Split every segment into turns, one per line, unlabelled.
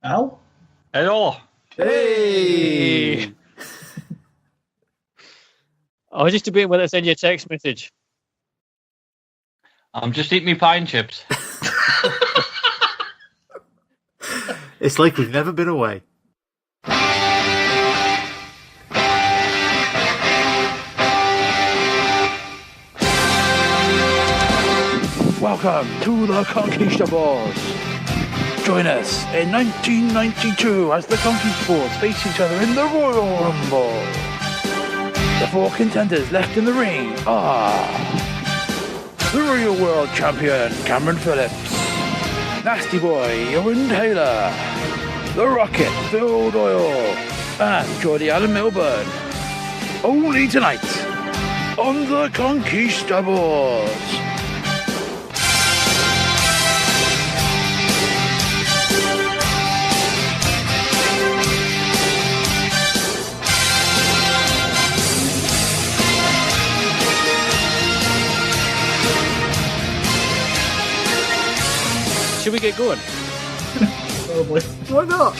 Al?
Hello.
Hey!
I was just debating whether to send you a text message.
I'm just eating me pine chips.
It's like we've never been away.
Welcome to the Conquistabores. Join us in 1992 as the Conquistadores face each other in the Royal Rumble. The four contenders left in the ring are the Real World Champion Cameron Phillips, Nasty Boy Euan Taylor, The Rocket Phil Doyle, and Geordie Alan Milburn. Only tonight on the Conquistadores.
Should we get going?
Probably.
Why not?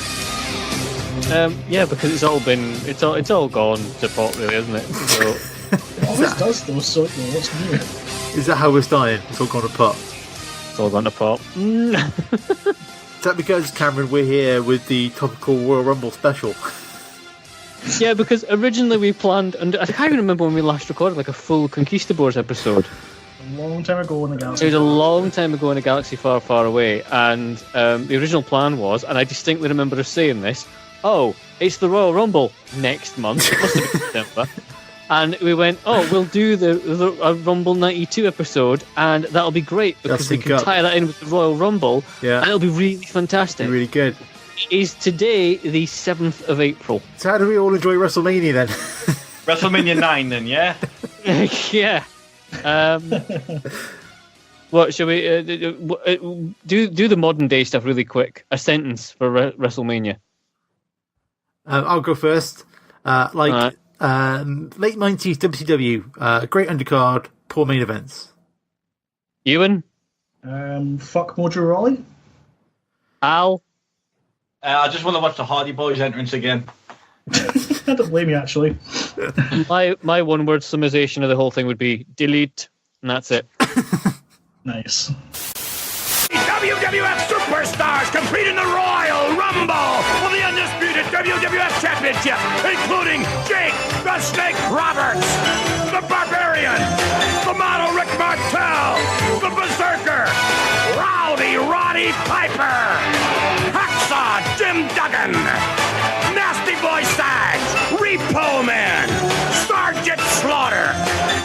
Yeah, because it's all gone to pot, really, isn't it? So,
It always does though, so what's new?
Is that how we're starting? It's all gone to pot.
it's all gone to pot.
Is that because, Cameron, we're here with the topical Royal Rumble special?
Yeah, because originally we planned, and I can't even remember when we last recorded like a full Conquistadores episode.
A long time ago in the
It
galaxy.
was a long time ago in a galaxy far, far away, and the original plan was, and I distinctly remember us saying this, oh, it's the Royal Rumble next month, it must have been December, and we went, oh, we'll do the Rumble 92 episode, and that'll be great, because we can tie that in with the Royal Rumble, and it'll be really fantastic.
Really good.
It is today the 7th of April.
So how do we all enjoy WrestleMania then?
WrestleMania 9 then, yeah?
Yeah. What shall we do the modern day stuff really quick? A sentence for WrestleMania.
I'll go first. Late 90s WCW, great undercard, poor main events.
Euan?
Fuck Mojo Rawley?
Al?
I just want to watch the Hardy Boys entrance again.
I don't blame you, actually.
My one-word summarization of the whole thing would be delete, and that's it.
Nice.
WWF superstars compete in the Royal Rumble for the undisputed WWF Championship, including Jake the Snake Roberts, the Barbarian, the Model Rick Martel, the Berserker, Rowdy Roddy Piper, Hacksaw Jim Duggan, Nasty Boy Sags, Repo Man, Sergeant Slaughter,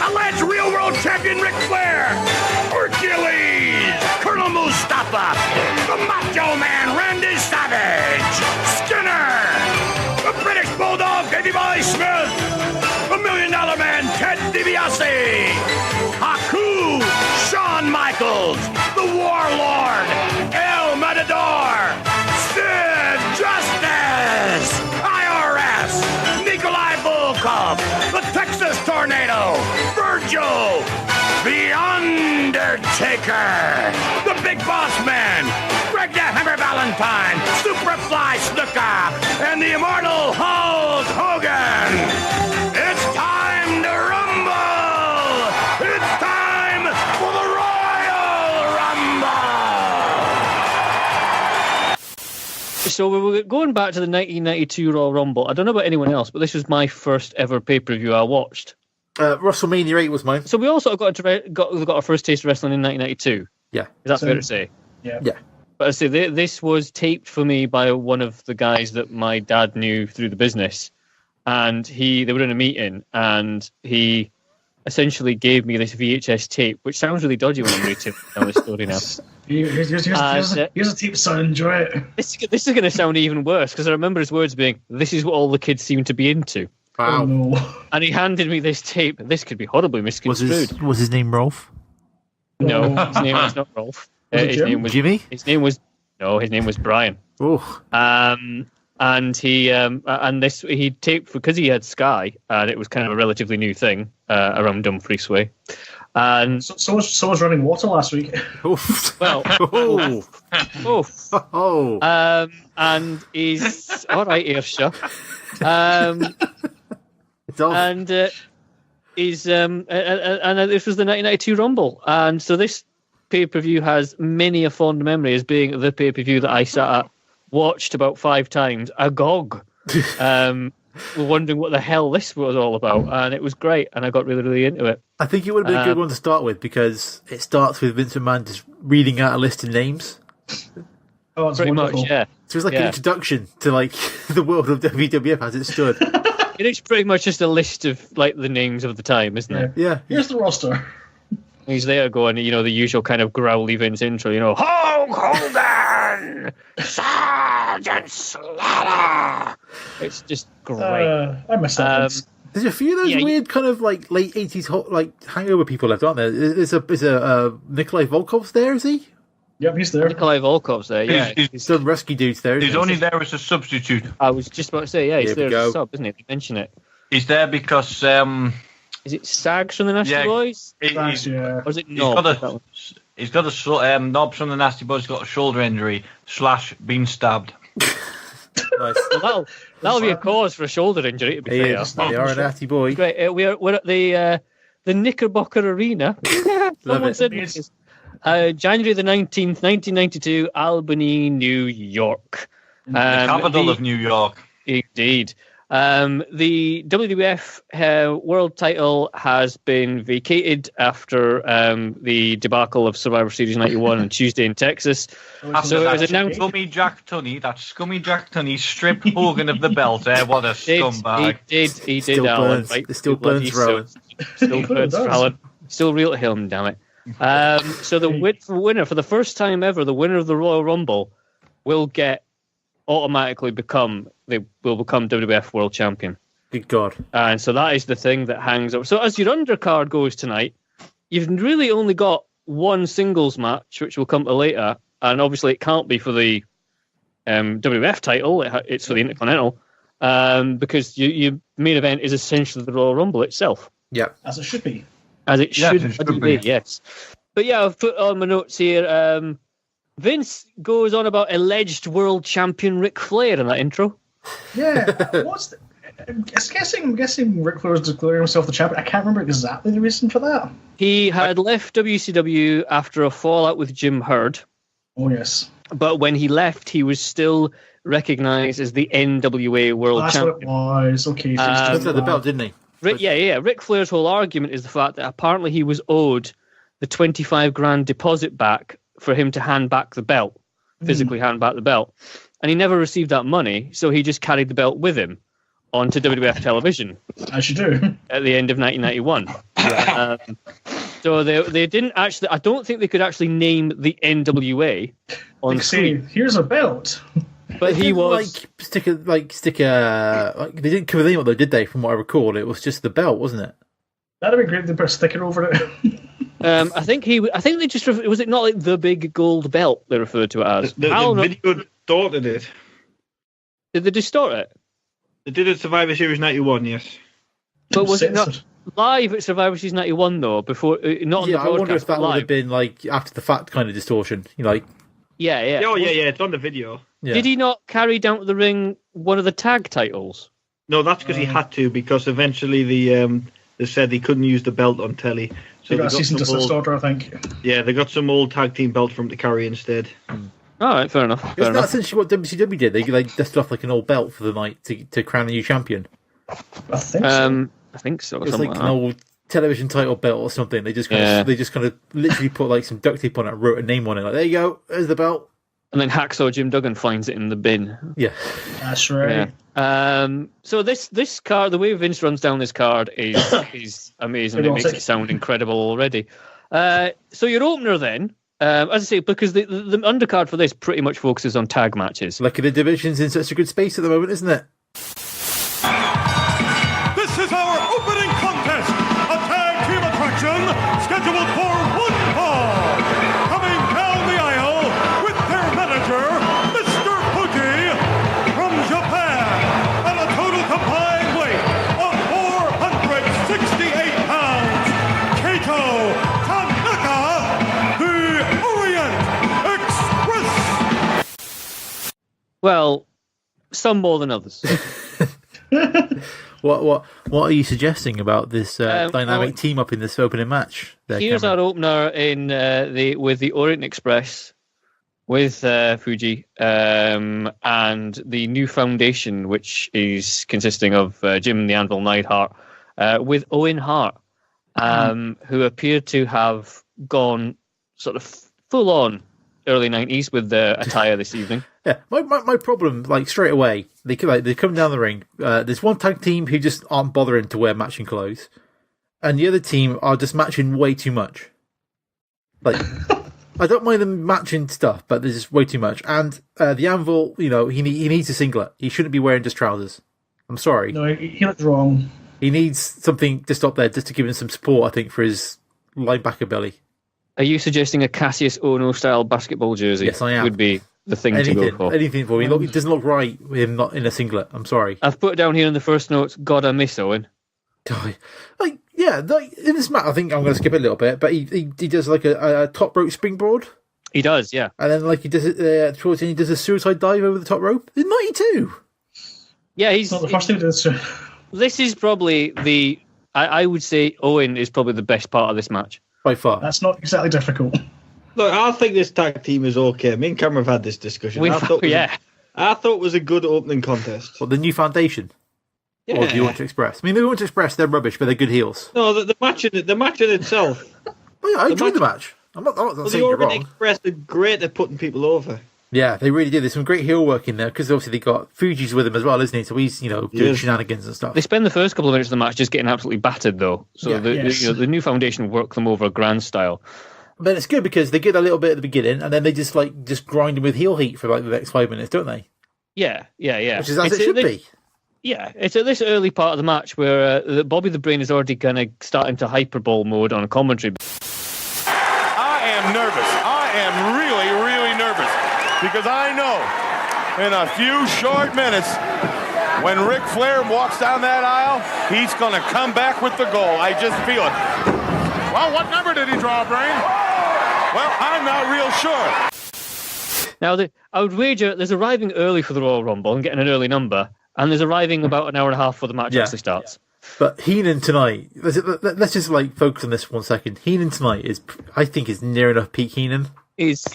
alleged Real World Champion Ric Flair, Hercules, Colonel Mustafa, the Macho Man Randy Savage, Skinner, the British Bulldog Davey Boy Smith, the $1 Million Man Ted DiBiase, Haku, Shawn Michaels, the Warlord, El Matador, Sid Justice, IRS, Nikolai Volkov, the Texas Tornado, Virgil, the Undertaker, the Big Boss Man, Greg the Hammer Valentine, Superfly Snuka, and the immortal Hulk Hogan. It's time to rumble! It's time for the Royal Rumble!
So we were going back to the 1992 Royal Rumble. I don't know about anyone else, but this was my first ever pay-per-view I watched.
WrestleMania 8 was mine.
So we also got our first taste of wrestling in 1992.
Yeah.
Is that fair to say?
Yeah.
But I say this was taped for me by one of the guys that my dad knew through the business, and they were in a meeting, and he essentially gave me this VHS tape, which sounds really dodgy when I'm reading down this story now.
Here's a tape, son. Enjoy it.
This is going to sound even worse, because I remember his words being, "This is what all the kids seem to be into."
Wow.
Oh, no.
And he handed me this tape. This could be horribly misconstrued.
Was his name Rolf?
No, his name was not Rolf. His name was
Jimmy?
His name was Brian.
Oh.
And he taped, because he had Sky, and it was kind of a relatively new thing around Dumfries Way. And
So was running water last week.
Oof.
well, oof.
Oh.
And he's all right, Ayrshire.
It's off.
And this was the 1992 Rumble, and so this pay-per-view has many a fond memory as being the pay-per-view that I sat at, watched about 5 times, agog, wondering what the hell this was all about, and it was great, and I got really, really into it.
I think it would have been a good one to start with because it starts with Vince McMahon just reading out a list of names.
Oh, it's
Pretty
wonderful.
much, yeah.
So it's like an introduction to like the world of WWF as it stood.
It is pretty much just a list of like the names of the time, isn't it?
Yeah.
Here's the roster.
He's there going, the usual kind of growly Vince intro, Hulk Hogan, Sergeant Slaughter. It's just great.
I missed that.
There's a few of those weird kind of like late 80s like hangover people left, aren't there? Is a Nikolai Volkov's there, is he?
Yep, he's there.
Nikolai Volkov's there, yeah.
He's some rescue dudes there.
He's only there as a substitute.
I was just about to say, yeah, he's
There we
there as
go.
a sub, isn't he? They mention it.
He's there because
Is it Sags from the Nasty Boys?
Thanks, yeah.
Or is it Knob?
he's got a Knob from the Nasty Boys. Got a shoulder injury / been stabbed.
Nice.
Well, that'll be a cause for a shoulder injury, to be fair.
They are a nasty boy.
Great. We're at the Knickerbocker Arena. Someone
it.
said this. January the 19th, 1992, Albany, New York.
The capital of New York.
Indeed. The WWF World title has been vacated after the debacle of Survivor Series 91 on Tuesday in Texas.
After
it was
that
announced.
scummy Jack Tunney stripped Hogan of the belt. What a scumbag.
He did,
Still
Alan.
burns.
Right?
It still burns for Alan.
Still burns for Alan. Still real to him, damn it. So the winner, for the first time ever, the winner of the Royal Rumble will automatically become WWF World Champion.
Good God.
And so that is the thing that hangs up. So as your undercard goes tonight, you've really only got one singles match, which we'll come to later, and obviously it can't be for the WWF title, it's for the Intercontinental, because your main event is essentially the Royal Rumble itself.
Yeah.
As it should be.
As it should,
Yes, it should be.
yes. But yeah, I've put on my notes here, Vince goes on about alleged world champion Ric Flair in that intro.
Yeah. I'm guessing Ric Flair was declaring himself the champion. I can't remember exactly the reason for that.
He had left WCW after a fallout with Jim Herd.
Oh, yes.
But when he left, he was still recognised as the NWA World
That's
Champion.
what it was. Okay.
He took the belt, didn't he?
Ric Flair's whole argument is the fact that apparently he was owed the 25 grand deposit back for him to hand back the belt, physically hand back the belt. And he never received that money, so he just carried the belt with him onto WWF television.
As you do.
At the end of 1991. So they didn't actually, I don't think they could actually name the NWA on
Like, say,
screen.
here's a belt.
But he was...
they didn't cover the name though, did they? From what I recall, it was just the belt, wasn't it?
That'd be great if they put a sticker over it.
I think they just was it not like the big gold belt they referred to it as?
The video distorted it.
Did they distort it?
They did it Survivor Series 91, yes.
But was it not
Censored.
live at Survivor Series 91 though? Before not on
Yeah,
the
I
broadcast,
wonder if that
but
would
live.
have been like after the fact kind of distortion.
Yeah.
Oh, yeah, it's on the video.
Yeah.
Did he not carry down to the ring one of the tag titles?
No, that's because he had to, because eventually they said he couldn't use the belt on telly. So
They got a cease and desist
old,
order, I think.
yeah, they got some old tag team belt for him to carry instead.
All right, fair enough.
Isn't that essentially what WCW did? They dusted off like an old belt for the night to crown a new champion.
I think so.
I think so.
It was
something
like
like
an
that.
old television title belt or something. They just kind of literally put like some duct tape on it and wrote a name on it. Like, there you go, there's the belt.
And then Hacksaw Jim Duggan finds it in the bin.
Yeah.
That's right.
Yeah. So this card, the way Vince runs down this card is amazing. It makes it sound incredible already. So your opener then, as I say, because the undercard for this pretty much focuses on tag matches.
Lucky the division's in such a good space at the moment, isn't it?
This is our opening contest, a tag team attraction scheduled for one fall. Coming down the aisle with their manager, Mr. Fuji, from Japan, at a total combined weight of 468 pounds, Kato
Well, some more than others.
What are you suggesting about this dynamic team up in this opening match?
Here's our opener in with the Orient Express, with Fuji, and the new foundation, which is consisting of Jim the Anvil Neidhart, with Owen Hart, who appear to have gone sort of full on early 90s with the attire this evening.
Yeah, my problem, like straight away, they come down the ring. There's one tag team who just aren't bothering to wear matching clothes, and the other team are just matching way too much. Like, I don't mind them matching stuff, but there's just way too much. And the Anvil, he needs a singlet. He shouldn't be wearing just trousers. I'm sorry.
No, he looked wrong.
He needs something just up there, just to give him some support, I think, for his linebacker belly.
Are you suggesting a Cassius Ono style basketball jersey?
Yes, I am.
Would be the thing to go for.
Anything for him. It doesn't look right with him not in a singlet. I'm sorry.
I've put down here in the first notes, God, I miss Owen.
In this match, I think I'm going to skip it a little bit, but he does like a top rope springboard.
He does, yeah.
And then he does it towards the end, he does a suicide dive over the top rope. In 92.
Yeah, he's
not the first thing to do.
This is probably I would say Owen is probably the best part of this match.
By far.
That's not exactly difficult.
Look, I think this tag team is okay. Me and Cameron have had this discussion. I thought it was a good opening contest.
What, the new foundation?
Yeah.
Or do you want to express? I mean, the Want to Express, they're rubbish, but they're good heels.
No, the match in itself.
Oh, yeah, I enjoyed the match. I'm not saying you're wrong.
The Express are great at putting people over.
Yeah, they really do. There's some great heel work in there, because obviously they got Fuji's with him as well, isn't he? So he's, doing shenanigans and stuff.
They spend the first couple of minutes of the match just getting absolutely battered, though. So the new foundation work them over grand style.
But it's good because they get a little bit at the beginning, and then they just grind them with heel heat for the next 5 minutes, don't they?
Yeah.
Which is as it should be.
Yeah, it's at this early part of the match where Bobby the Brain is already kind of starting to hyperbole mode on a commentary.
I am nervous. I am really, really nervous. Because I know in a few short minutes, when Ric Flair walks down that aisle, he's going to come back with the goal. I just feel it. Well, what number did he draw, Brain? Well, I'm not real sure.
Now, I would wager there's arriving early for the Royal Rumble and getting an early number, and there's arriving about an hour and a half before the match actually starts.
But Heenan tonight, let's just focus on this 1 second. Heenan tonight I think is near enough peak Heenan.
He's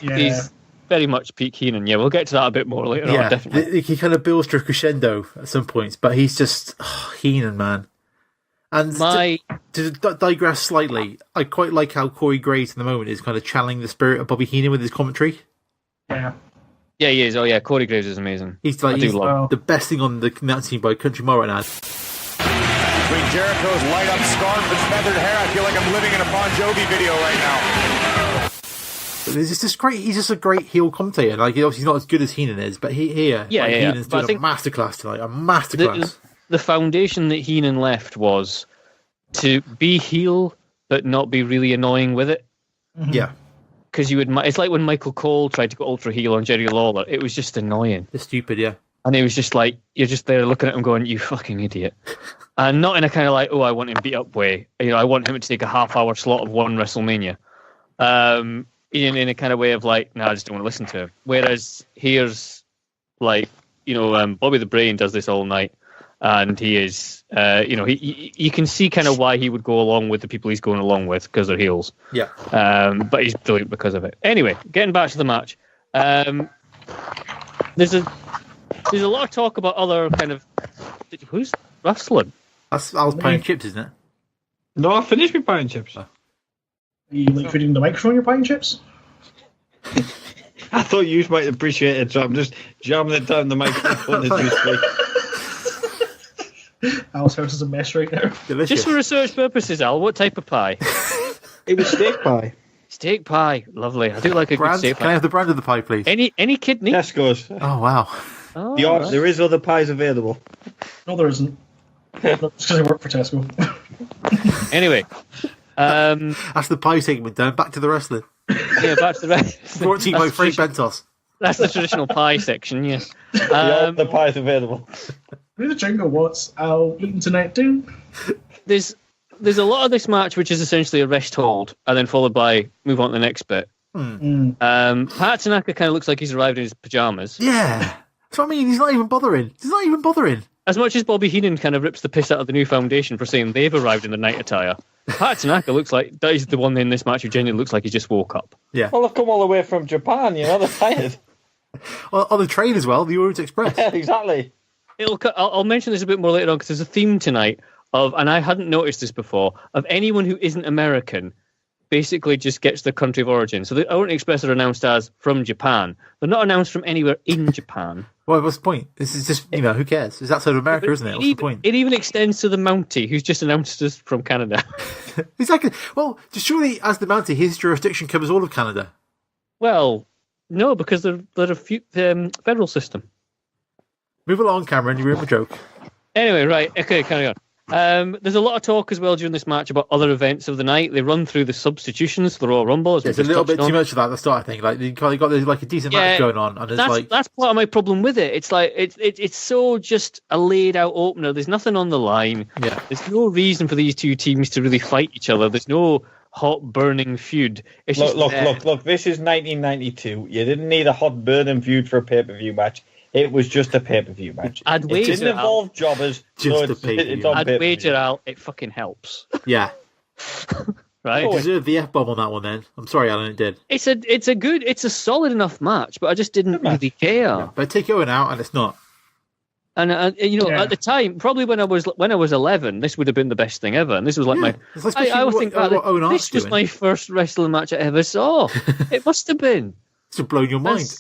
very much peak Heenan. Yeah, we'll get to that a bit more later on, definitely.
He kind of builds to a crescendo at some points, but he's just Heenan, man. And to digress slightly, I quite like how Corey Graves at the moment is kind of channeling the spirit of Bobby Heenan with his commentary.
Yeah.
Yeah, he is. Oh, yeah, Corey Graves is amazing.
He's the best thing on the announcing by Country Mile right now.
Between Jericho's light up scarf and feathered hair, I feel like I'm living in a Bon Jovi video right now.
It's just great. He's just a great heel commentator. Obviously he's not as good as Heenan is, but Heenan's doing a masterclass tonight. A masterclass.
The foundation that Heenan left was to be heel, but not be really annoying with it.
Mm-hmm. Yeah.
Because it's like when Michael Cole tried to go ultra heel on Jerry Lawler. It was just annoying.
It's stupid, yeah.
And it was just like, you're just there looking at him going, you fucking idiot. And not in a kind of like, I want him beat up way. I want him to take a half-hour slot of one WrestleMania. In a kind of way of like, I just don't want to listen to him. Whereas here's like, Bobby the Brain does this all night. And he is, you can see kind of why he would go along with the people he's going along with because they're heels.
Yeah.
But he's brilliant because of it. Anyway, getting back to the match. There's a lot of talk about other kind of... Who's wrestling?
That's Al's Pie and Chips, isn't it?
No, I finished with Pie and Chips.
Are you liquiding the microphone, your Pie and Chips?
I thought you might appreciate it, so I'm just jamming it down the microphone as you speak.
Al's house is a mess right now.
Delicious.
Just for research purposes, Al, what type of pie?
It was steak pie.
Steak pie. Lovely. I do like a good steak pie.
Can I have the brand of the pie, please?
Any kidney?
Tesco's.
Oh, wow.
Oh,
There is other pies available.
No, there isn't. Just because I work for Tesco.
Anyway.
That's the pie segment done. Back to the wrestling.
Yeah, back to the wrestling.
Brought to you by Frank Bentos.
That's the traditional pie section, yes.
The pies available.
Who the jingle what's Al eating tonight do?
There's a lot of this match which is essentially a rest hold and then followed by move on to the next bit. Pat Tanaka kind of looks like he's arrived in his pajamas.
Yeah. That's what I mean. He's not even bothering.
As much as Bobby Heenan kind of rips the piss out of the New Foundation for saying they've arrived in the night attire, Pat Tanaka looks like that is the one in this match who genuinely looks like he just woke up.
Yeah.
Well, they've come all the way from Japan. They're tired.
On the train as well, the Orient Express.
Yeah, exactly.
I'll mention this a bit more later on because there's a theme tonight of, and I hadn't noticed this before, of anyone who isn't American basically just gets their country of origin. So the Orient Express are announced as from Japan. They're not announced from anywhere in Japan.
Well, what's the point? This is just, who cares? It's outside of America, isn't it? What's the point?
It even extends to the Mountie, who's just announced us from Canada.
Exactly. Well, surely as the Mountie, his jurisdiction covers all of Canada.
Well, no, because they're a federal system.
Move along, Cameron. You ruined my joke.
Anyway, right. Okay, carry on. There's a lot of talk as well during this match about other events of the night. They run through the substitutions for the Royal Rumble.
There's a little bit too much of that at the start, I think. Like they got like a decent match going on, and
that's part of my problem with it. It's like it's so just a laid out opener. There's nothing on the line.
Yeah.
There's no reason for these two teams to really fight each other. There's no hot burning feud. It's
look. This is 1992. You didn't need a hot burning feud for a pay-per-view match. It was just a pay-per-view match.
It didn't
involve jobbers.
It's
on
I'd
pay-per-view.
wager Al, it fucking helps.
Yeah.
Right?
It deserved the F-bomb on that one then. I'm sorry, Alan, it did.
It's a solid enough match, but I just didn't really care.
Yeah. But take Euan out, and it's not.
And at the time, probably when I was 11, this would have been the best thing ever. And this was like this was my first wrestling match I ever saw. It must have been.
It's just blown your mind.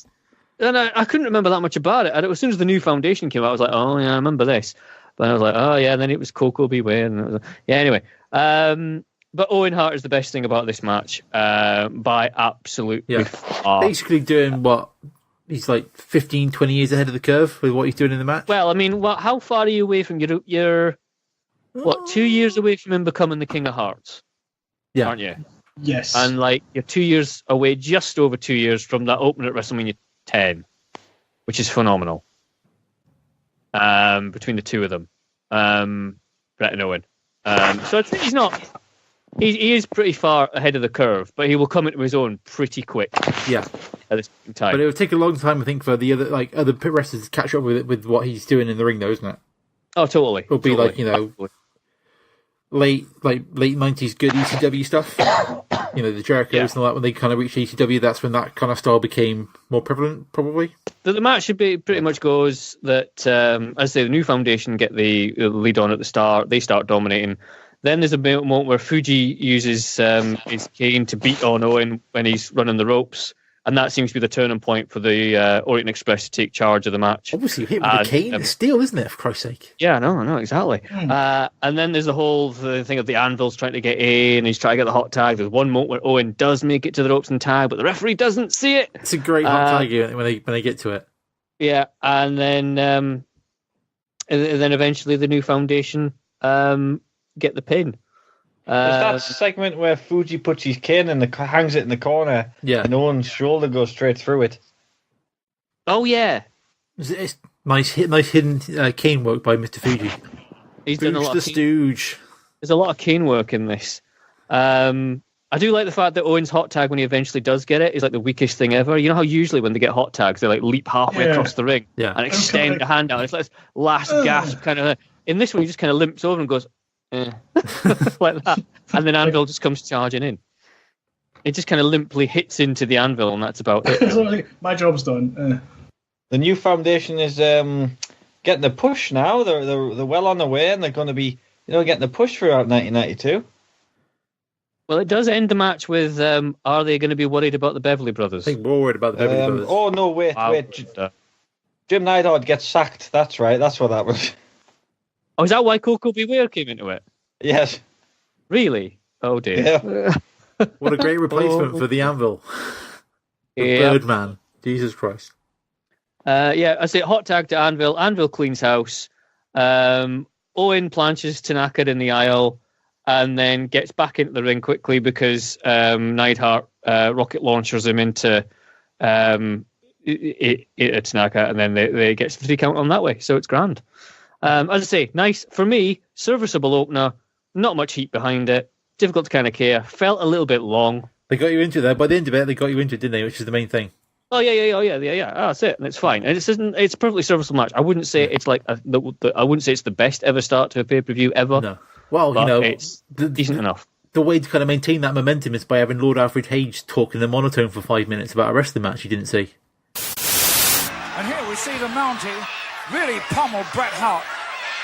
And I couldn't remember that much about it. As soon as the New Foundation came out, I was like, oh yeah, I remember this. But I was like, oh yeah, and then it was Coco Beware. And anyway. But Owen Hart is the best thing about this match by absolutely far.
Basically doing what he's like 15, 20 years ahead of the curve with what he's doing in the match.
Well, I mean, how far are you away from you're 2 years away from him becoming the King of Hearts?
Yeah.
Aren't you?
Yes.
And like you're 2 years away, just over 2 years from that opener at WrestleMania 10, which is phenomenal. Between the two of them, Brett and Owen. So I think he's not. He is pretty far ahead of the curve, but he will come into his own pretty quick.
Yeah.
At this time.
But it will take a long time, I think, for the other pit wrestlers to catch up with what he's doing in the ring, though, isn't it?
Oh, totally.
It'll be late 90s good ECW stuff. The Jerichos and all that, when they kind of reached ECW, that's when that kind of style became more prevalent, probably.
The match should be pretty much goes that, as I say, the New Foundation get the lead on at the start. They start dominating. Then there's a moment where Fuji uses his cane to beat on Owen when he's running the ropes. And that seems to be the turning point for the Orient Express to take charge of the match.
Obviously, hit with a cane. It's steel, isn't it, for Christ's sake?
Yeah, I know, exactly. And then there's the whole thing of the Anvil's trying to get in, he's trying to get the hot tag. There's one moment where Owen does make it to the ropes and tag, but the referee doesn't see it.
It's a great hot tag when they get to it.
Yeah, and then eventually the New Foundation get the pin.
There's that segment where Fuji puts his cane and hangs it in the corner, and Owen's shoulder goes straight through it.
Oh yeah,
it's nice hidden cane work by Mr. Fuji.
He's done a lot of
Stooge.
There's a lot of cane work in this. I do like the fact that Owen's hot tag, when he eventually does get it, is like the weakest thing ever. You know how usually when they get hot tags, they like leap halfway across the ring and extend the hand out. It's like this last gasp kind of. In this one, he just kind of limps over and goes. Like that, and then Anvil just comes charging in. It just kind of limply hits into the Anvil, and that's about it.
My job's done.
The New Foundation is getting the push now. They're well on the way, and they're going to be getting the push throughout 1992.
Well, it does end the match with are they going to be worried about the Beverly Brothers?
I think we're worried about the Beverly Brothers.
Oh no, wait. Jim Neidhart gets sacked. That's right. That's what that was.
Oh, is that why Coco Beware came into it?
Yes.
Really? Oh dear.
Yeah.
What a great replacement for the Anvil. The Birdman. Jesus Christ.
I say hot tag to Anvil. Anvil cleans house. Owen planches Tanaka in the aisle and then gets back into the ring quickly because Neidhart rocket launchers him into Tanaka, and then they get the 3 count on that way. So it's grand. As I say, nice for me, serviceable opener. Not much heat behind it. Difficult to kind of care. Felt a little bit long.
They got you into there. By the end of it, they got you into it, didn't they? Which is the main thing.
Oh yeah. Oh, that's it, and it's fine. And it's a perfectly serviceable match. I wouldn't say it's like I wouldn't say it's the best ever start to a pay-per-view ever.
No. Well,
but it's decent enough.
The way to kind of maintain that momentum is by having Lord Alfred Hage talk in a monotone for 5 minutes about a wrestling match you didn't see.
And here we see the Mountie really pummel Bret Hart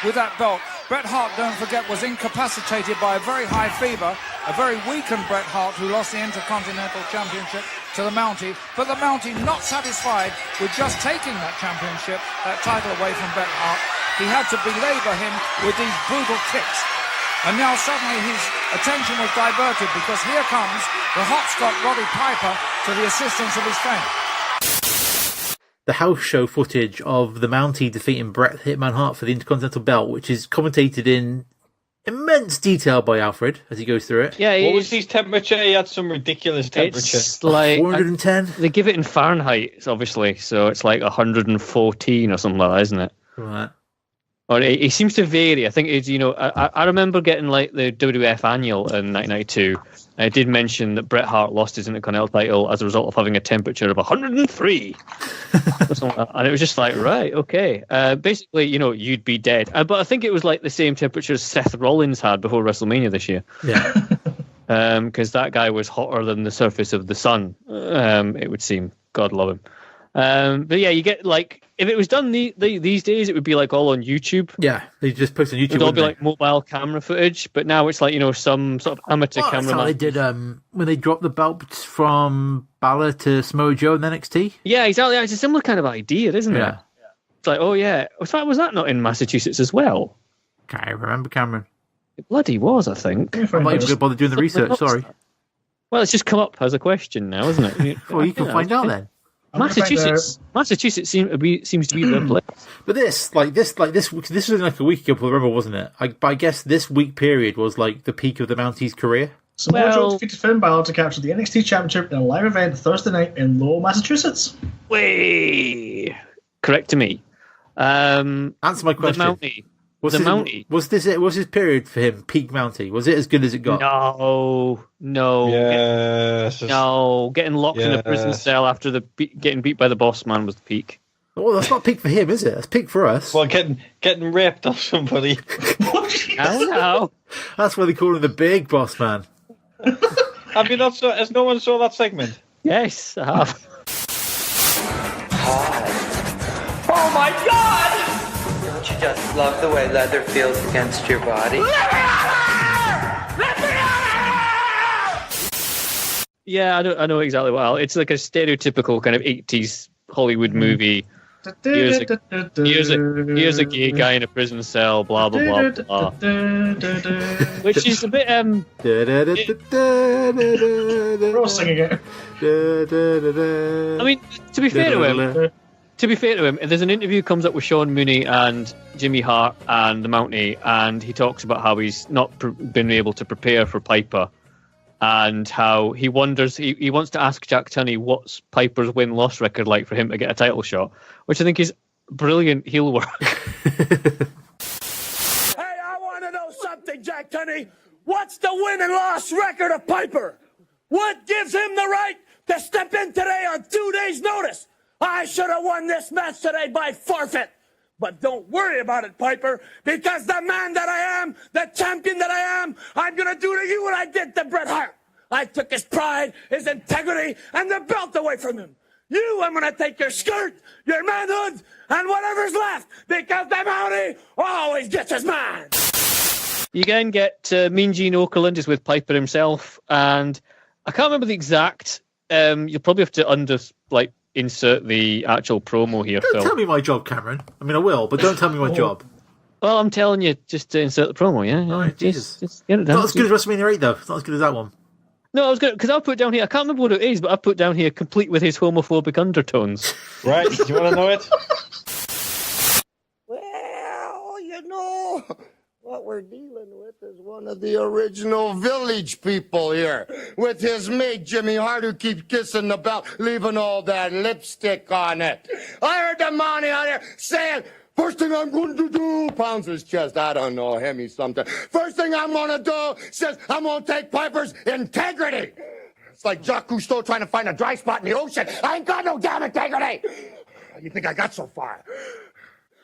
with that belt. Bret Hart, don't forget, was incapacitated by a very high fever, a very weakened Bret Hart who lost the Intercontinental Championship to the Mountie. But the Mountie, not satisfied with just taking that championship, that title away from Bret Hart, he had to belabor him with these brutal kicks. And now suddenly his attention was diverted because here comes the hot Scot Roddy Piper to the assistance of his friend.
The house show footage of the Mountie defeating Bret Hitman Hart for the Intercontinental belt, which is commentated in immense detail by Alfred as he goes through it.
Yeah,
what was his temperature? He had some ridiculous temperature.
It's like
410.
They give it in Fahrenheit, obviously, so it's like 114 or something like that, isn't it?
Right.
Or it seems to vary. I think it's, I remember getting like the WWF annual in 1992. I did mention that Bret Hart lost his Intercontinental title as a result of having a temperature of 103. And it was just like, right, okay. Basically, you'd be dead. But I think it was like the same temperature as Seth Rollins had before WrestleMania this year.
Yeah.
Because that guy was hotter than the surface of the sun, it would seem. God love him. But yeah, you get like, if it was done these days, it would be like all on YouTube.
Yeah, they just post on YouTube.
It'd all be like mobile camera footage, but now it's like, some sort of amateur camera.
That's how they did when they dropped the belt from Balor to Samoa Joe in NXT.
Yeah, exactly. It's a similar kind of idea, isn't it?
Yeah.
It's like, oh yeah, was that not in Massachusetts as well?
Can't remember, Cameron.
It bloody was, I think.
I'm not even going to bother doing the research, sorry.
Well, it's just come up as a question now, isn't it?
Well, you can find out then.
Massachusetts seems to be the place.
But this was like a week ago, remember, wasn't it? But I guess this week period was like the peak of the Mountie's career.
Samoa Joe defeated Finn Balor to capture the NXT Championship in a live event Thursday night in Lowell, Massachusetts.
Way correct to me.
Answer my question.
The Mountie.
Was this it? Was his period for him peak Mountie? Was it as good as it got?
No.
Yes.
No. Getting locked in a prison cell after getting beat by the boss man was the peak.
Well, that's not peak for him, is it? That's peak for us.
Well, getting raped off somebody.
No.
That's why they call him the big boss man.
Have you not has no one saw that segment?
Yes, I have.
Oh my God! Don't you just love the way leather feels against your body?
Yeah, I know exactly well. It's like a stereotypical kind of 80s Hollywood movie. Here's a gay guy in a prison cell, blah blah blah blah. Which is a bit
We're all singing it.
I mean, to be fair to him, there's an interview comes up with Sean Mooney and Jimmy Hart and the Mountie, and he talks about how he's not been able to prepare for Piper, and how he wonders, he wants to ask Jack Tunney what's Piper's win-loss record like for him to get a title shot, which I think is brilliant heel work.
Hey, I want to know something, Jack Tunney. What's the win and loss record of Piper? What gives him the right to step in today on 2 days' notice? I should have won this match today by forfeit. But don't worry about it, Piper, because the man that I am, the champion that I am, I'm going to do to you what I did to Bret Hart. I took his pride, his integrity, and the belt away from him. I'm going to take your skirt, your manhood, and whatever's left, because the Mountie always gets his man.
You again get Mean Gene Okerlund is with Piper himself, and I can't remember the exact. You'll probably have to insert the actual promo here.
Don't tell me my job, Cameron. I mean, I will, but don't tell me my job.
Well, I'm telling you, just to insert the promo, yeah.
All right, Jesus.
Just get it down.
Not as good as WrestleMania 8, though. It's not as good as that one.
No, I was going because I'll put down here. I can't remember what it is, but I've put down here complete with his homophobic undertones.
Right? Do you want to know it?
Well, what we're dealing with is one of the original Village people here, with his mate Jimmy Hart, who keeps kissing the belt, leaving all that lipstick on it. I heard the Mountie out here saying, first thing I'm going to do, pounds his chest, I don't know, Hemi something. First thing I'm going to do, says I'm going to take Piper's integrity. It's like Jacques Cousteau trying to find a dry spot in the ocean. I ain't got no damn integrity. You think I got so far?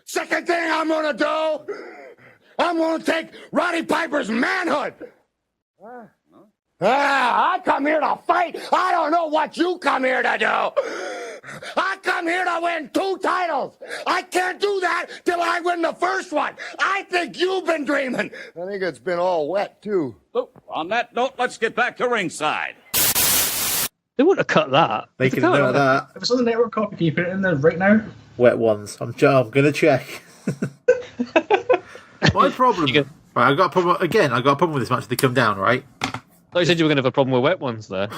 Second thing I'm gonna do, I'm gonna take Roddy Piper's manhood. I come here to fight. I don't know what you come here to do. I come here to win 2 titles. I can't do that till I win the first one. I think you've been dreaming. I think it's been all wet, too.
So, on that note, let's get back to ringside.
They wouldn't have cut that.
They could have done that.
If it's on the network copy, can you put it in there right now?
Wet ones. I'm going to check. My problem... Right, I got a problem... Again, I got a problem with this match. They come down, right?
I thought you said you were going to have a problem with wet ones there.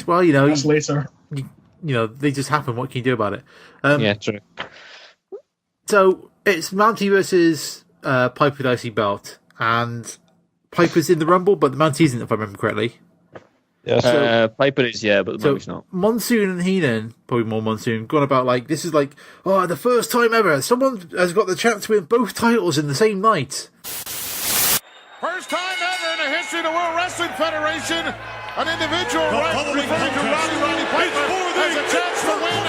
Well, you know...
That's later.
You know, they just happen. What can you do about it?
Yeah, true.
So, it's Mountie versus Piper with IC belt. And Piper's in the Rumble, but the Mountie isn't, if I remember correctly.
Yeah,
so, Piper is, yeah, but the Mountie's not.
Monsoon and Heenan, probably more Monsoon, going about like, this is like, the first time ever someone has got the chance to win both titles in the same night.
First time ever in the history of the World Wrestling Federation, an individual referring to Roddy Piper has a chance to win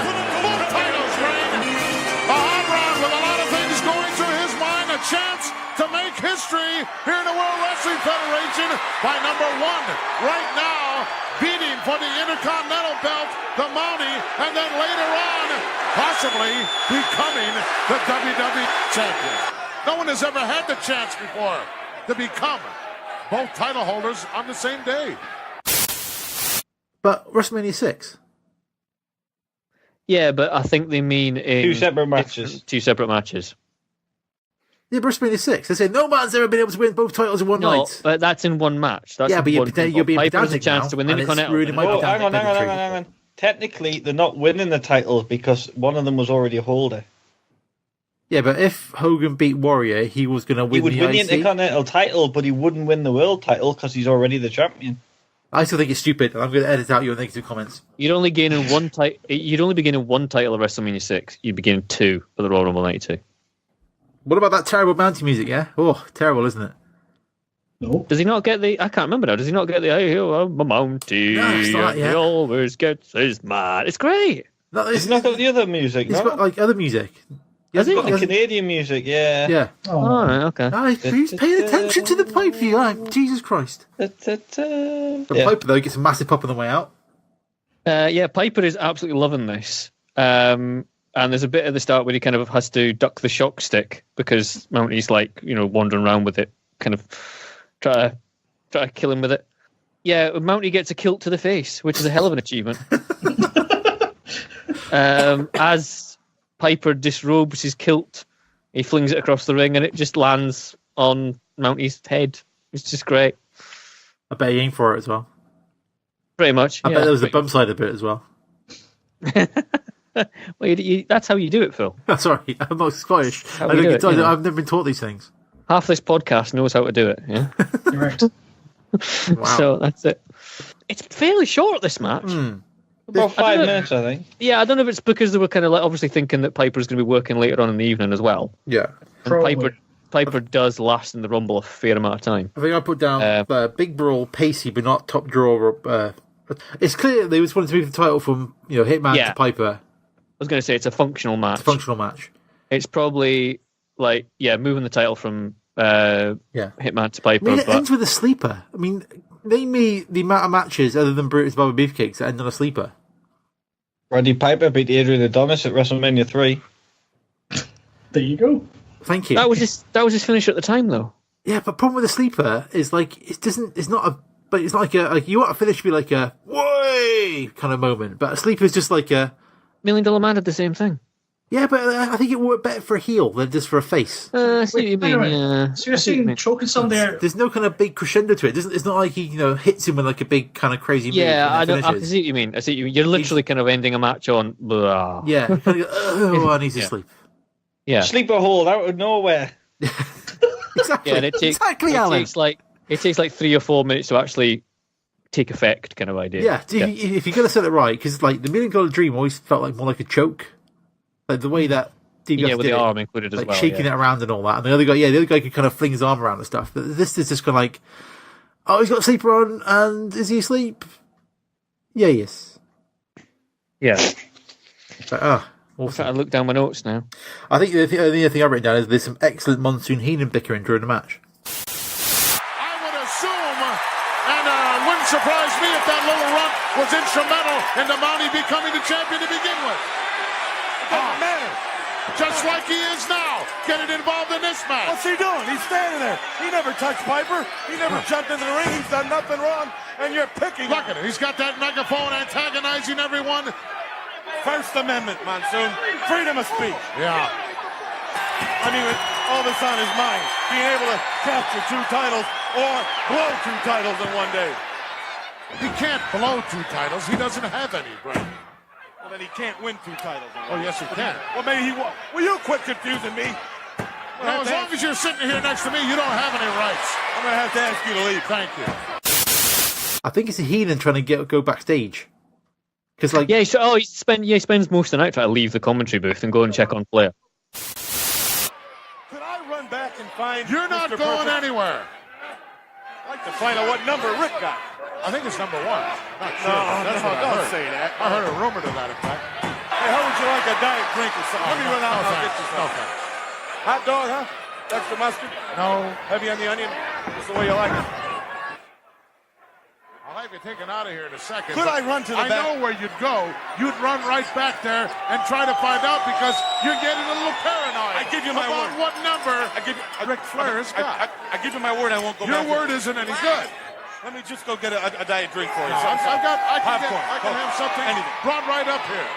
both titles, Reign. A hot rod with a lot of things going through his mind, a chance to make history here in the World Wrestling Federation by number 1 right now, beating for the Intercontinental belt, the Mountie, and then later on, possibly becoming the WWE champion. No one has ever had the chance before to become both title holders on the same day.
But WrestleMania 6.
Yeah, but I think they mean in
2 separate matches.
2 separate matches.
Yeah, WrestleMania 6. They say no man's ever been able to win both titles in one night.
But that's in one match. That's
yeah, but you'll be
Piper's a
pedantic
chance
now,
to win the
and it's
Intercontinental.
ruining my
Hang on. Technically, they're not winning the titles because one of them was already a holder.
Yeah, but if Hogan beat Warrior, he was going to win the IC.
He would win the Intercontinental title, but he wouldn't win the world title because he's already the champion.
I still think it's stupid, and I'm going to edit out your negative comments.
You'd only gain in one title. You'd only be gaining 1 title at WrestleMania 6. You'd be gaining 2 for the Royal Rumble 92.
What about that terrible Mountie music? Yeah, terrible, isn't it?
No.
Does he not get the? I can't remember now. Does he not get the? I'm a Mountie.
No, it's not that yet.
He always gets his man. It's great.
No,
He's not got the other music.
He's got like other music.
He's got the Canadian music, yeah.
Yeah.
Oh, right, okay.
Oh, he's paying attention to the pipe view. Jesus Christ. The Piper, though, gets a massive pop on the way out.
Yeah, Piper is absolutely loving this. And there's a bit at the start where he kind of has to duck the shock stick because Mountie's like, wandering around with it, kind of try to kill him with it. Yeah, Mountie gets a kilt to the face, which is a hell of an achievement. As Piper disrobes his kilt, he flings it across the ring, and it just lands on Mountie's head. It's just great.
I bet he aimed for it as well.
Pretty much.
I bet there was a bump side a bit as well.
Well, that's how you do it, Phil.
Sorry, I'm not Scottish. I've never been taught these things.
Half this podcast knows how to do it. Yeah.
Correct.
Wow.
So that's it. It's fairly short, this match.
About 5 minutes, I think.
Yeah, I don't know if it's because they were kind of like obviously thinking that Piper's going to be working later on in the evening as well.
Yeah.
And Piper does last in the Rumble a fair amount of time.
I think I put down big brawl, pacey, but not top draw. It's clear they just wanted to move the title from Hitman to Piper.
I was going to say it's a functional match.
It's a functional match.
It's probably like moving the title from Hitman to Piper.
I mean, it ends with a sleeper. I mean, name me the amount of matches other than Brutus Barber Beefcakes that end on a sleeper.
Roddy Piper beat Adrian Adonis at WrestleMania 3.
There you go.
Thank you.
That was his finish at the time, though.
Yeah, but problem with a sleeper is like it's not like you want a finish to be like a way kind of moment, but a sleeper is just like a
$1 Million Man did the same thing.
Yeah, but I think it worked better for a heel than just for a face.
I see what you mean. Yeah.
So you're saying choking somebody?
There's no kind of big crescendo to it. It's not like he hits him with like a big kind of crazy move.
Yeah, I can see what you mean. You're literally kind of ending a match on. Blah.
Yeah, kind of I need to sleep.
Yeah,
sleeper hold out of nowhere.
Exactly.
Yeah, and it takes like 3 or 4 minutes to actually take effect, kind of idea.
Yeah, if you're gonna set it right, because like the $1 Million Dream always felt like more like a choke. Like the way that DBS
with
did
the
it,
arm included as
like
well,
shaking it around and all that. And the other guy could kind of fling his arm around and stuff. But this is just kind of like, oh, he's got a sleeper on, and is he asleep? Yeah, yes.
Yeah.
But,
I'm
awesome.
trying to look down my notes now.
I think the other thing I've written down is there's some excellent Monsoon Heenan bickering during the match.
I would assume, and wouldn't surprise me if that little runt was instrumental in the Mountie becoming the champion to begin with. Doesn't matter. Just like he is now, getting involved in this match.
What's he doing? He's standing there. He never touched Piper. He never jumped into the ring. He's done nothing wrong, and you're picking.
Look at him. He's got that megaphone antagonizing everyone.
First Amendment, Monsoon. Freedom of speech.
Yeah.
I mean, all this on his mind. Being able to capture 2 titles or blow 2 titles in one day.
He can't blow 2 titles. He doesn't have any, Brent.
Well, then he can't win 2 titles.
Oh, yes, he can.
Well, maybe he will. Will you quit confusing me?
No, as long as you're sitting here next to me, you don't have any rights.
I'm going to have to ask you to leave.
Thank you.
I think it's a Heenan trying to go backstage. Because, like,
Yeah, he spends most of the night trying to leave the commentary booth and go and check on Flair.
Could I run back and find
You're not
Mr.
going
Perfect?
anywhere.
I'd like to find out what number Rick got.
I think it's number 1. Not sure.
No,
That's what I
don't
heard.
say that.
I heard a rumor to that effect.
Hey, how would you like a diet drink or something? Let me run out and I'll get you
No,
something.
thanks.
Hot dog, huh? Extra mustard?
No.
Heavy on the onion? Just the way you like it.
I'll have you taken out of here in a second.
Could
but
I run to the
I
back?
know where you'd go. You'd run right back there and try to find out because you're getting a little paranoid.
I give you my
about
word.
what number Ric Flair has got.
I give you my word I won't go
Your
back.
word isn't any good.
Let me just go get a diet drink for you.
No, I can
Popcorn,
have something
anything.
brought right up here.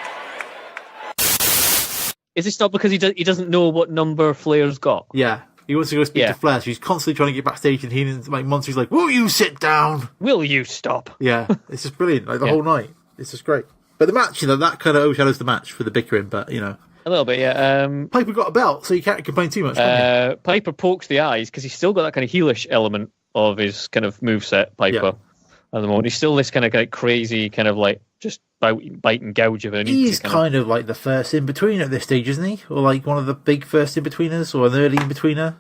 Is this not because he doesn't know what number Flair's got?
yeah, he wants to go speak to Flair, so he's constantly trying to get backstage, and Heenan's like, Monsoon's like, "Will you sit down?
Will you stop?"
Yeah, it's just brilliant. Like the whole night, it's just great. But the match, that kind of overshadows the match for the bickering. But
a little bit, yeah.
Piper got a belt, so you can't complain too much. Can you?
Piper pokes the eyes because he's still got that kind of heelish element of his kind of moveset. Piper at the moment, he's still this kind of like crazy, kind of like just bite and gouge of it.
He's kind of like the first in between at this stage, isn't he? Or like one of the big first in betweeners, or an early in betweener.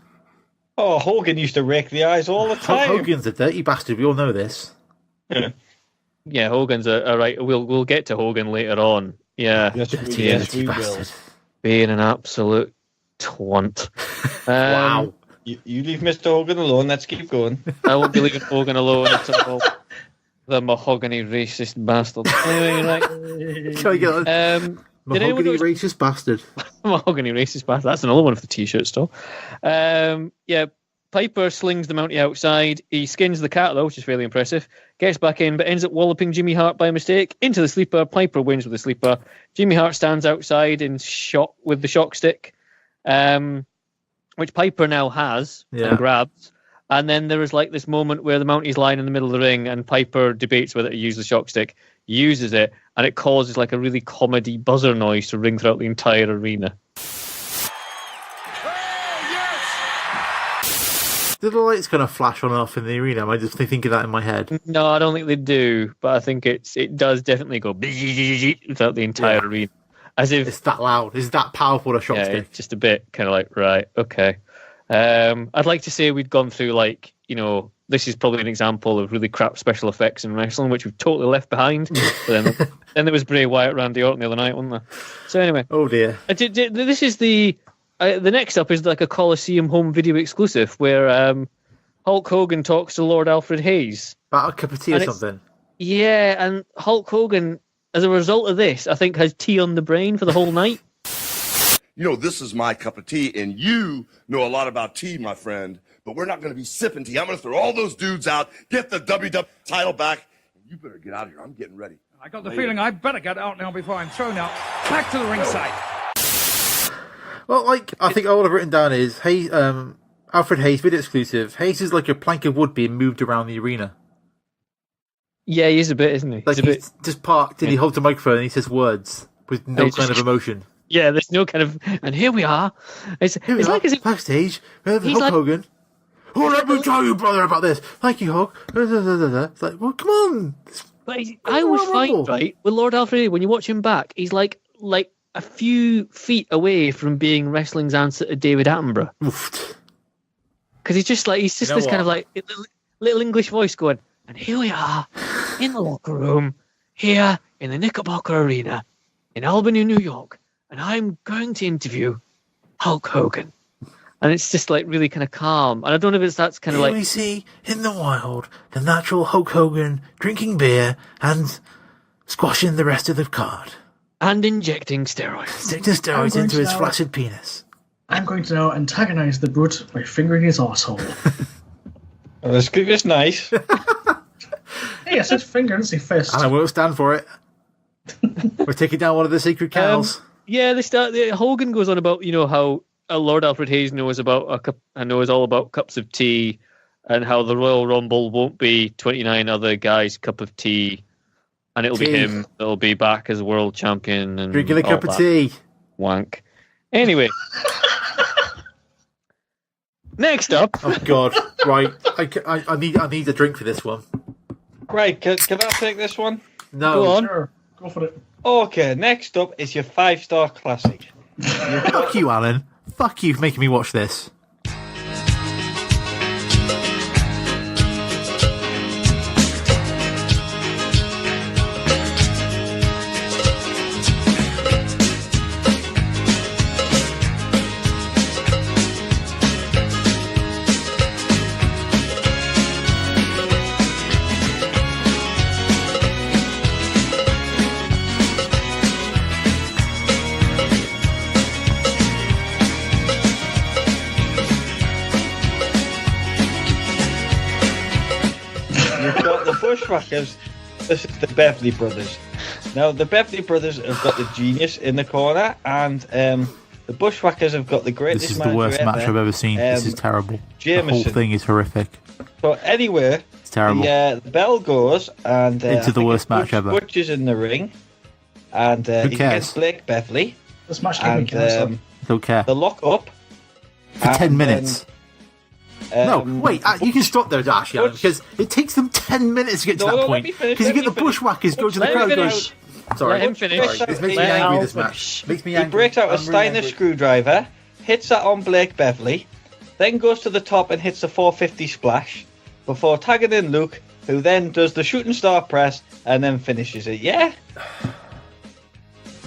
Oh, Hogan used to rake the eyes all the time.
Hogan's a dirty bastard. We all know this.
Yeah, Hogan's a right. We'll get to Hogan later on. Yeah,
dirty bastard.
Being an absolute twant.
Wow. You leave Mr. Hogan alone. Let's keep going.
I won't be leaving Hogan alone at all. The mahogany racist bastard. Anyway, right.
Mahogany racist bastard.
Mahogany racist bastard. That's another one for the t-shirt store. Piper slings the Mountie outside. He skins the cat, though, which is fairly impressive. Gets back in, but ends up walloping Jimmy Hart by mistake into the sleeper. Piper wins with the sleeper. Jimmy Hart stands outside in shock with the shock stick, which Piper now has and grabs. And then there is like this moment where the Mountie's lying in the middle of the ring, and Piper debates whether to use the shock stick. Uses it, and it causes like a really comedy buzzer noise to ring throughout the entire arena.
Do the lights kind of flash on and off in the arena? Am I just thinking that in my head?
No, I don't think they do, but I think it does definitely go throughout the entire arena. As if
it's that loud, it's that powerful a shock stick.
It's just a bit kind of like, right, okay. I'd like to say we'd gone through like, this is probably an example of really crap special effects in wrestling, which we've totally left behind. But then there was Bray Wyatt, Randy Orton the other night, wasn't there? So anyway.
Oh dear.
This is the next up is like a Coliseum home video exclusive where Hulk Hogan talks to Lord Alfred Hayes.
About a cup of tea or something.
Yeah, and Hulk Hogan, as a result of this, I think has tea on the brain for the whole night.
This is my cup of tea, and you know a lot about tea, my friend, but we're not going to be sipping tea. I'm going to throw all those dudes out, get the WW title back, and you better get out of here. I'm getting ready.
I got the feeling I better get out now before I'm thrown out. Back to the ringside.
Well, I think all I've written down is, Alfred Hayes, video exclusive. Hayes is like a plank of wood being moved around the arena.
Yeah, he is a bit, isn't he?
He's just parked and he holds a microphone and he says words with no kind of emotion.
Yeah, there's no kind of, and here we are. It's like as if
backstage, Hulk Hogan. Oh, let me tell you, brother, about this. Thank you, Hulk. It's like, well, come on.
But I always find, right, with Lord Alfred, when you watch him back, he's like a few feet away from being wrestling's answer to David Attenborough. Because he's just kind of like little English voice going, and here we are in the locker room. here in the Knickerbocker Arena in Albany, New York, and I'm going to interview Hulk Hogan. And it's just like really kind of calm. And I don't know if that's kind of like...
we see in the wild the natural Hulk Hogan drinking beer and squashing the rest of the card.
And injecting steroids.
Sticking steroids into his flaccid penis.
I'm going to now antagonize the brute by fingering his arsehole.
It's nice.
Hey, I said finger, I didn't say fist.
And I won't stand for it. We're taking down one of the sacred cows.
Hogan goes on about, how Lord Alfred Hayes knows all about cups of tea, and how the Royal Rumble won't be 29 other guys' cup of tea, and it'll be him that'll be back as world champion and
drinking a cup of tea.
Wank. Anyway. Next up.
Oh God! Right, I need a drink for this one.
Right, can I take this one?
No.
Go on.
Sure, go for it.
Okay, next up is your 5-star classic.
Fuck you, Alan. Fuck you for making me watch this.
Bushwhackers. This is the Beverly Brothers. Now, the Beverly Brothers have got the genius in the corner, and the Bushwhackers have got the greatest.
This is the worst match I've ever seen. This is terrible.
Jameson.
The whole thing is horrific.
So anyway,
it's terrible.
The bell goes, and
into the worst match ever.
Butch is in the ring, and he's against Blake Beverly.
This match can't be cancelled.
Don't care.
They lock up
for 10 minutes. No, wait, you can stop there, Dash, because it takes them 10 minutes to get to that point. Because you get the Bushwhackers go to the crowd and go, sorry,
let him finish.
This makes me angry, this match. Makes me angry.
He breaks out a Steiner screwdriver, hits that on Blake Beverly, then goes to the top and hits the 450 splash, before tagging in Luke, who then does the shooting star press and then finishes it. Yeah?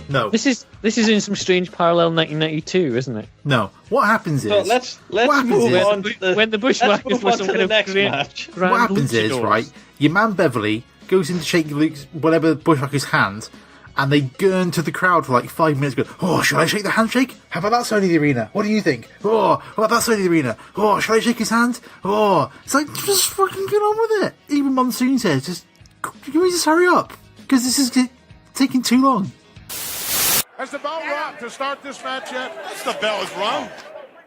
No.
This is in some strange parallel 1992, isn't it?
No. What happens is...
So let's move on to
when the Bushwhackers were some kind of
next match.
What happens is, right, your man Beverly goes in to shake Luke's, whatever, the Bushwhacker's hand, and they gurn to the crowd for like 5 minutes, go, oh, should I shake the handshake? How about that side of the arena? What do you think? Oh, how about that side of the arena? Oh, should I shake his hand? Oh, it's like, just fucking get on with it. Even Monsoon says, can we just hurry up? Because this is taking too long.
Has the bell rung to start this match yet? The bell is rung.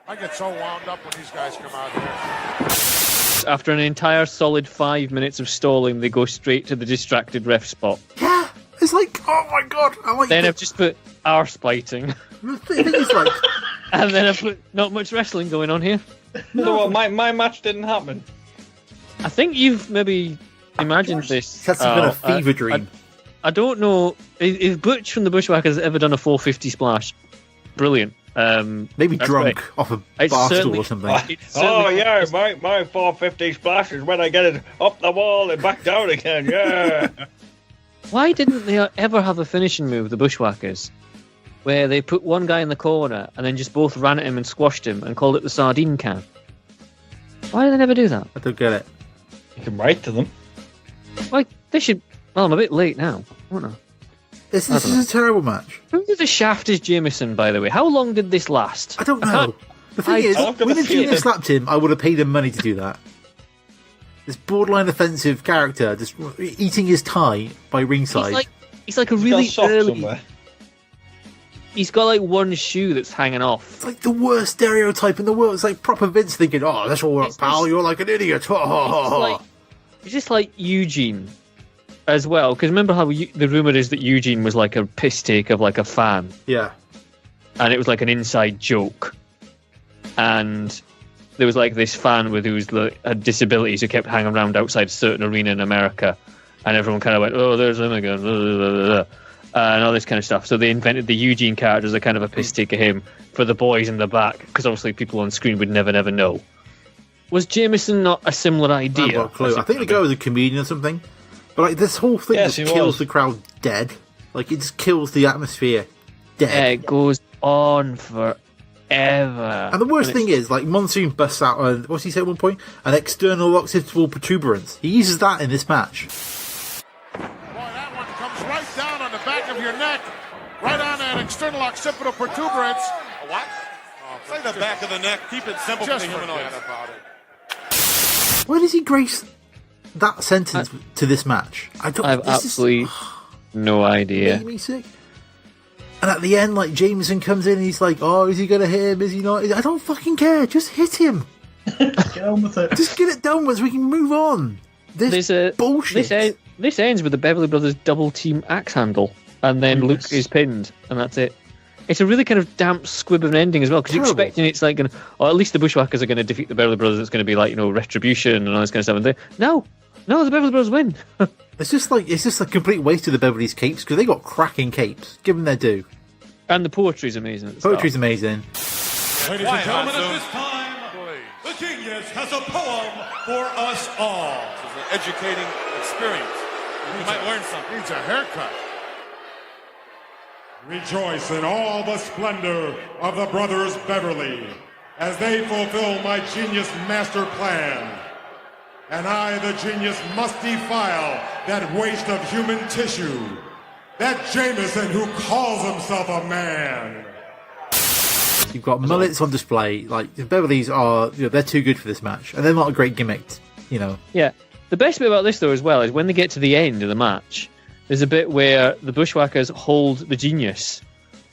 I get so wound up when these guys come out here.
After an entire solid 5 minutes of stalling, they go straight to the distracted ref spot.
Yeah, it's like, oh my God.
Then I've just put arse biting.
The thing is, like...
And then I've put not much wrestling going on here.
No, my match didn't happen.
I think you've maybe imagined this.
That's been a fever dream.
I don't know if Butch from the Bushwhackers has ever done a 450 splash. Brilliant.
Maybe drunk off a bar stool or something.
Oh yeah, my 450 splash is when I get it up the wall and back down again. Yeah.
Why didn't they ever have a finishing move, the Bushwhackers, where they put one guy in the corner and then just both ran at him and squashed him and called it the sardine can? Why did they never do that?
I don't get it.
You can write to them.
Like they should. Well, I'm a bit late now. I don't know.
This is a terrible match.
Who did the shaft is Jameson, by the way? How long did this last?
I don't know. The thing is, when Gina slapped him, I would have paid him money to do that. This borderline offensive character just eating his tie by ringside.
He's like a really early... He's got like one shoe that's hanging off.
It's like the worst stereotype in the world. It's like proper Vince thinking, oh, that's all right, pal, you're like an idiot.
It's just like Eugene as well, because remember how the rumour is that Eugene was like a piss take of like a fan.
Yeah.
And it was like an inside joke. And there was like this fan who's had disabilities who kept hanging around outside a certain arena in America. And everyone kind of went, oh, there's him again. And all this kind of stuff. So they invented the Eugene character as a kind of a piss take of him for the boys in the back, because obviously people on screen would never know. Was Jameson not a similar idea?
I think the guy was a comedian or something. But like this whole thing
Yes,
just
he
kills
was.
the crowd dead. Like it just kills the atmosphere dead.
Yeah, it goes on forever.
And the worst thing is, like, Monsoon busts out, what's he say at one point? An external occipital protuberance. He uses that in this match.
Boy, that one comes right down on the back of your neck, right on an external occipital protuberance.
What? Say the back of the neck. Keep it simple for the
Just
humanoids.
forget about it.
Why does he grace that sentence to this match?
I have absolutely no idea.
Made me sick. And at the end, like, Jameson comes in and he's like, oh, is he going to hit him? Is he not? I don't fucking care. Just hit him.
Get on with it.
Just get it done with so we can move on. This bullshit.
This ends with the Beverly Brothers double team axe handle, and then Luke is pinned, and that's it. It's a really kind of damp squib of an ending as well, because you're expecting it's like, at least the Bushwhackers are going to defeat the Beverly Brothers. It's going to be like, retribution and all this kind of stuff. And no, the Beverly Brothers win.
It's just a complete waste of the Beverly's capes, because they got cracking capes. Give them their due.
And the poetry's amazing.
Poetry's amazing.
Ladies and gentlemen, at this time, the Genius has a poem for us all.
It's an educating experience. You might learn something.
Needs a haircut.
Rejoice in all the splendor of the brothers Beverly as they fulfill my genius master plan. And I, the genius, must defile that waste of human tissue. That Jameson who calls himself a man.
You've got mullets on display. Like, the Beverlys are, they're too good for this match. And they're not a great gimmick,
Yeah. The best bit about this, though, as well, is when they get to the end of the match, there's a bit where the Bushwhackers hold the Genius,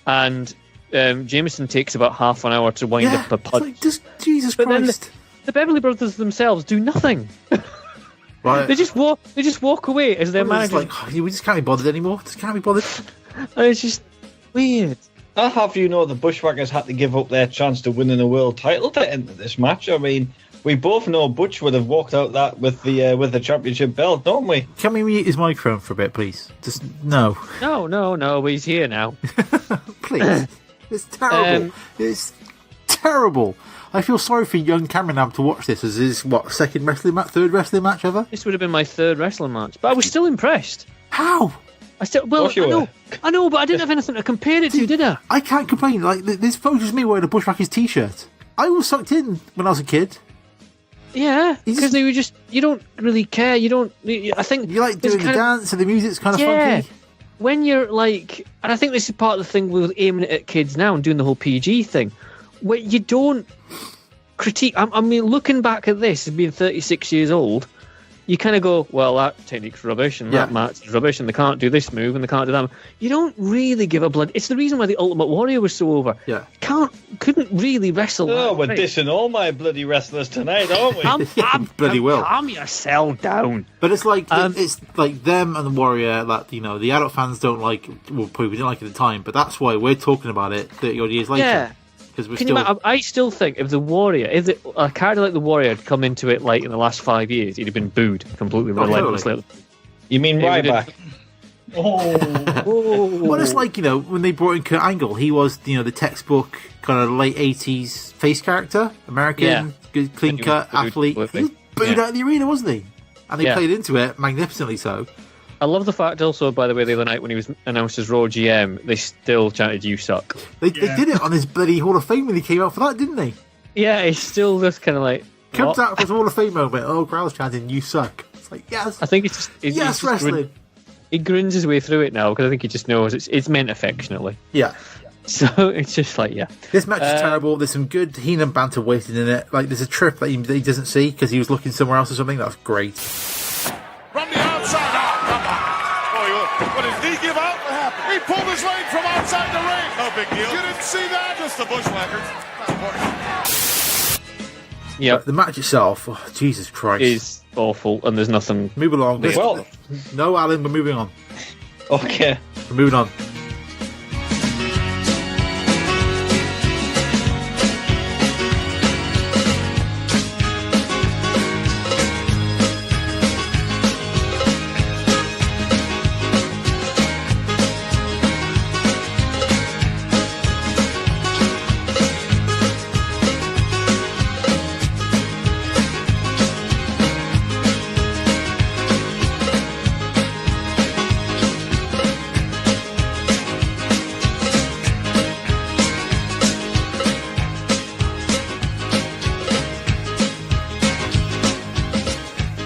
and Jameson takes about half an hour to wind up a punch.
Like, just Jesus
but
Christ.
Then the Beverly Brothers themselves do nothing.
Right.
They just walk away as their manager.
Like, we just can't be bothered anymore. Just can't be bothered.
And it's just weird.
I'll have you know the Bushwhackers had to give up their chance to winning a world title to enter this match. I mean, we both know Butch would have walked out that with the championship belt, don't we?
Can we mute his microphone for a bit, please? Just no.
No, he's here now.
Please. It's terrible. It's terrible. I feel sorry for young Cameron now to watch this as his, second wrestling match, third wrestling match ever?
This would have been my third wrestling match, but I was still impressed.
How?
I know, but I didn't have anything to compare it to, did I?
I can't complain. Like, this photo's me wearing a Bushwhackers t-shirt. I was sucked in when I was a kid.
Yeah, because they were just, you don't really care. I think
you like doing the dance and the music's kind of funky.
When you're like, and I think this is part of the thing with aiming it at kids now and doing the whole PG thing, where you don't critique. I mean, looking back at this, as being 36 years old, you kind of go, well, that technique's rubbish, and that match is rubbish, and they can't do this move, and they can't do that. You don't really give a blood. It's the reason why the Ultimate Warrior was so over.
Yeah.
Couldn't really wrestle.
Oh, we're dissing all my bloody wrestlers tonight, aren't we?
Bloody will.
Calm yourself down.
But it's like it's like them and the Warrior that the adult fans don't like. Well, probably we didn't like it at the time, but that's why we're talking about it 30 odd years later.
Yeah. I still think if a character like the Warrior had come into it like in the last 5 years, he'd have been booed completely relentlessly.
You mean Ryback?
Well, it's like, when they brought in Kurt Angle, he was, the textbook kind of late 80s face character, American, good, clean cut athlete. He was booed out of the arena, wasn't he? And they played into it magnificently so.
I love the fact also, by the way, the other night when he was announced as Raw GM, they still chanted, "You suck."
They did it on his bloody Hall of Fame when he came out for that, didn't they?
Yeah, it's still just kind of like...
Comes out for his Hall of Fame moment, crowd's chanting, "You suck." It's like, yes.
I think it's
yes, wrestling.
He grins his way through it now, because I think he just knows it's meant affectionately.
Yeah.
So it's just like, yeah.
This match is terrible. There's some good Heenan banter waiting in it. Like, there's a trip that he doesn't see because he was looking somewhere else or something. That's great.
From the outside. What did he give out? What happened? He pulled his leg from outside the ring.
No big deal.
You didn't see that?
Just the Bushwhackers.
Yeah.
The match itself, Jesus Christ,
is awful, and there's nothing.
Move along. No, Alan, we're moving on.
Okay.
We're moving on.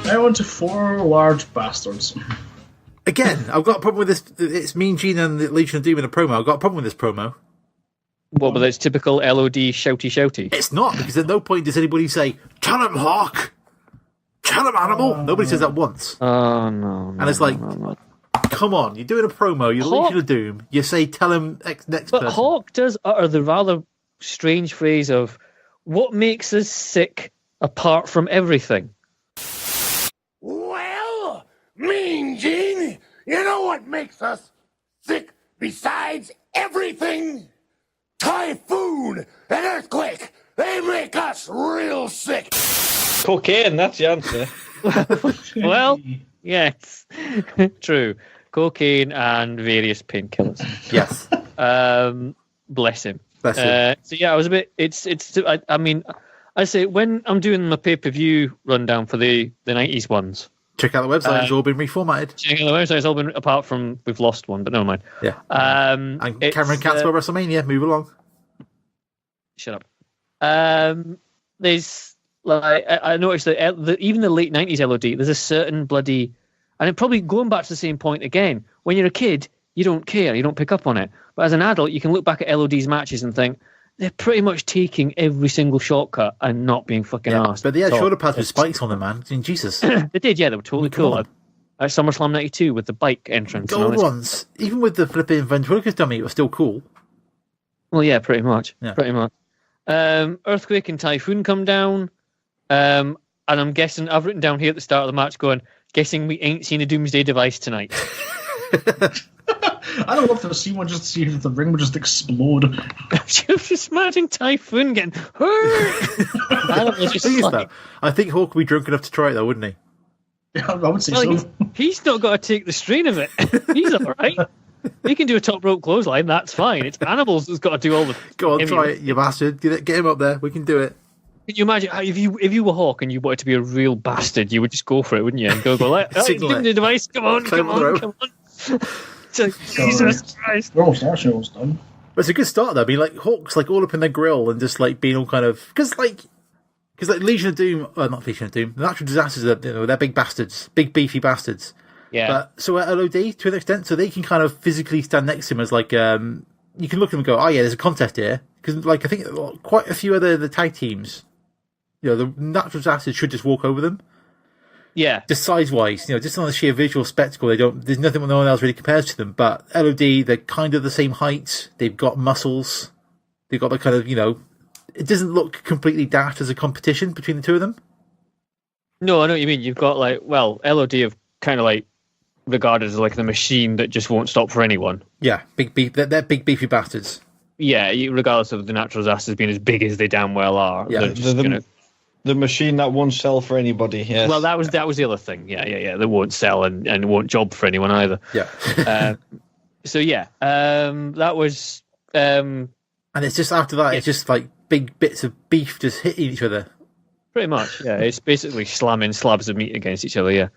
Now on to 4 large bastards.
Again, I've got a problem with this. It's Mean Gene and the Legion of Doom in a promo. I've got a problem with this promo.
What, but it's typical LOD shouty?
It's not, because at no point does anybody say, "Tell him, Hawk! Tell him, Animal!" Nobody says that once.
Oh, no.
And it's like, come on, you're doing a promo, you're Legion of Doom, you say, "Tell him next
But
person."
Hawk does utter the rather strange phrase of, "What makes us sick apart from everything?"
Well, Mean Gene, you know what makes us sick besides everything? Typhoon and earthquake. They make us real sick.
Cocaine, that's the answer.
Well, yes, true. Cocaine and various painkillers.
Yes.
Bless him.
Bless him.
So yeah, I was a bit. I mean, I say when I'm doing my pay-per-view rundown for the 90s ones.
Check out the website; it's all been reformatted.
Check out the website; it's all been, apart from we've lost one, but never mind.
Yeah. And Cameron Catswell WrestleMania. Move along.
Shut up. There's like I noticed that even the late 90s LOD, there's a certain bloody, and probably going back to the same point again. When you're a kid, you don't care, you don't pick up on it. But as an adult, you can look back at LOD's matches and think they're pretty much taking every single shortcut and not being fucking arsed.
But they had shoulder pads with spikes on them, man. Jesus.
They did, yeah. They were totally cool. At SummerSlam 92 with the bike entrance.
Gold ones. Even with the flipping ventriloquist dummy, it was still cool.
Well, yeah, pretty much.
Yeah.
Pretty much. Earthquake and Typhoon come down. And I'm guessing, I've written down here at the start of the match going, guessing we ain't seen a Doomsday Device tonight.
I don't love to see one just to see if the ring would just explode.
Just imagine Typhoon getting hurt.
I think Hawk would be drunk enough to try it, though, wouldn't he?
Yeah, I would say so.
He's not got to take the strain of it. He's all right. He can do a top rope clothesline, that's fine. It's Animals that's got to do all the...
Go on, try it, you bastard. Get him up there. We can do it.
Can you imagine how if you were Hawk and you wanted to be a real bastard, you would just go for it, wouldn't you? And go like, oh, the device, come on. So, Jesus Christ.
We're almost done.
But it's a good start, though. I mean, like, Hawk's like all up in their grill and just like being all kind of... Because Legion of Doom... not Legion of Doom. The Natural Disasters, they're big bastards. Big, beefy bastards.
Yeah.
But, so at LOD, to an extent, so they can kind of physically stand next to him as like... you can look at them and go, oh yeah, there's a contest here. Because like, I think quite a few other the tag teams... the Natural Disasters should just walk over them.
Yeah.
Just size-wise, just on the sheer visual spectacle, there's nothing no one else really compares to them. But LOD, they're kind of the same height. They've got muscles. They've got the kind of, it doesn't look completely daft as a competition between the two of them.
No, I know what you mean. You've got LOD have kind of like regarded as like the machine that just won't stop for anyone.
Yeah, they're big beefy bastards.
Yeah, regardless of the Natural Disasters being as big as they damn well are.
Yeah,
the machine that won't sell for anybody. Yes.
Well, that was the other thing. Yeah. They won't sell and won't job for anyone either.
Yeah.
So yeah, that was.
And it's just after that, it's just like big bits of beef just hitting each other.
Pretty much, yeah. It's basically slamming slabs of meat against each other. Yeah.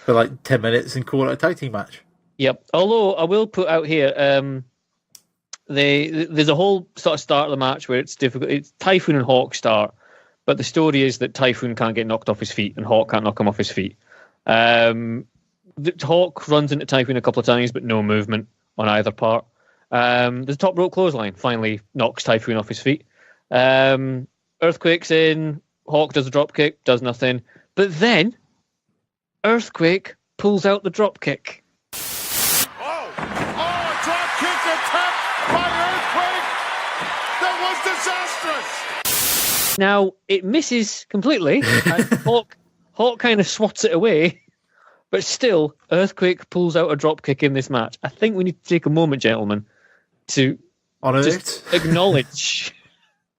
For like 10 minutes and call it a tag team match.
Yep. Although I will put out here, there's a whole sort of start of the match where it's difficult. It's Typhoon and Hawk start. But the story is that Typhoon can't get knocked off his feet and Hawk can't knock him off his feet. The Hawk runs into Typhoon a couple of times, but no movement on either part. The top rope clothesline finally knocks Typhoon off his feet. Earthquake's in. Hawk does a drop kick, does nothing. But then Earthquake pulls out the drop kick.
Drop kick attack by Earthquake. That was disastrous.
Now, it misses completely, and Hawk kind of swats it away, but still, Earthquake pulls out a dropkick in this match. I think we need to take a moment, gentlemen, to just acknowledge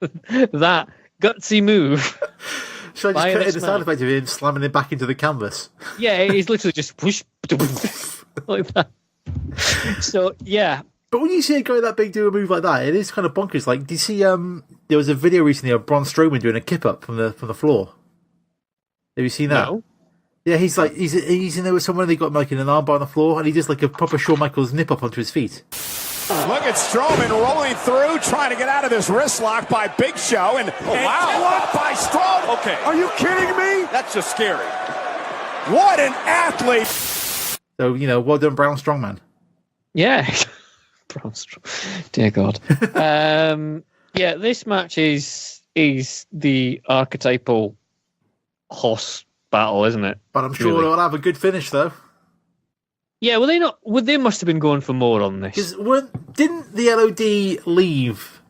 that gutsy move.
Should I just cut in the sound effect of him slamming it back into the canvas?
Yeah, he's literally just whoosh, like that. So, yeah.
But when you see a guy that big do a move like that, it is kind of bonkers. Like, do you see? There was a video recently of Braun Strowman doing a kip up from the floor. Have you seen that?
No.
Yeah, he's in there with someone. They got him like in an armbar on the floor, and he does like a proper Shawn Michaels nip up onto his feet.
Look at Strowman rolling through, trying to get out of this wrist lock by Big Show, and what by Strowman?
Okay,
are you kidding me?
that's just scary.
What an athlete!
So, well done, Brown Strongman.
Yeah. Dear God. This match is the archetypal horse battle, isn't it?
But I'm sure it'll have a good finish, though.
Yeah, well, they must have been going for more on this.
Because didn't the LOD leave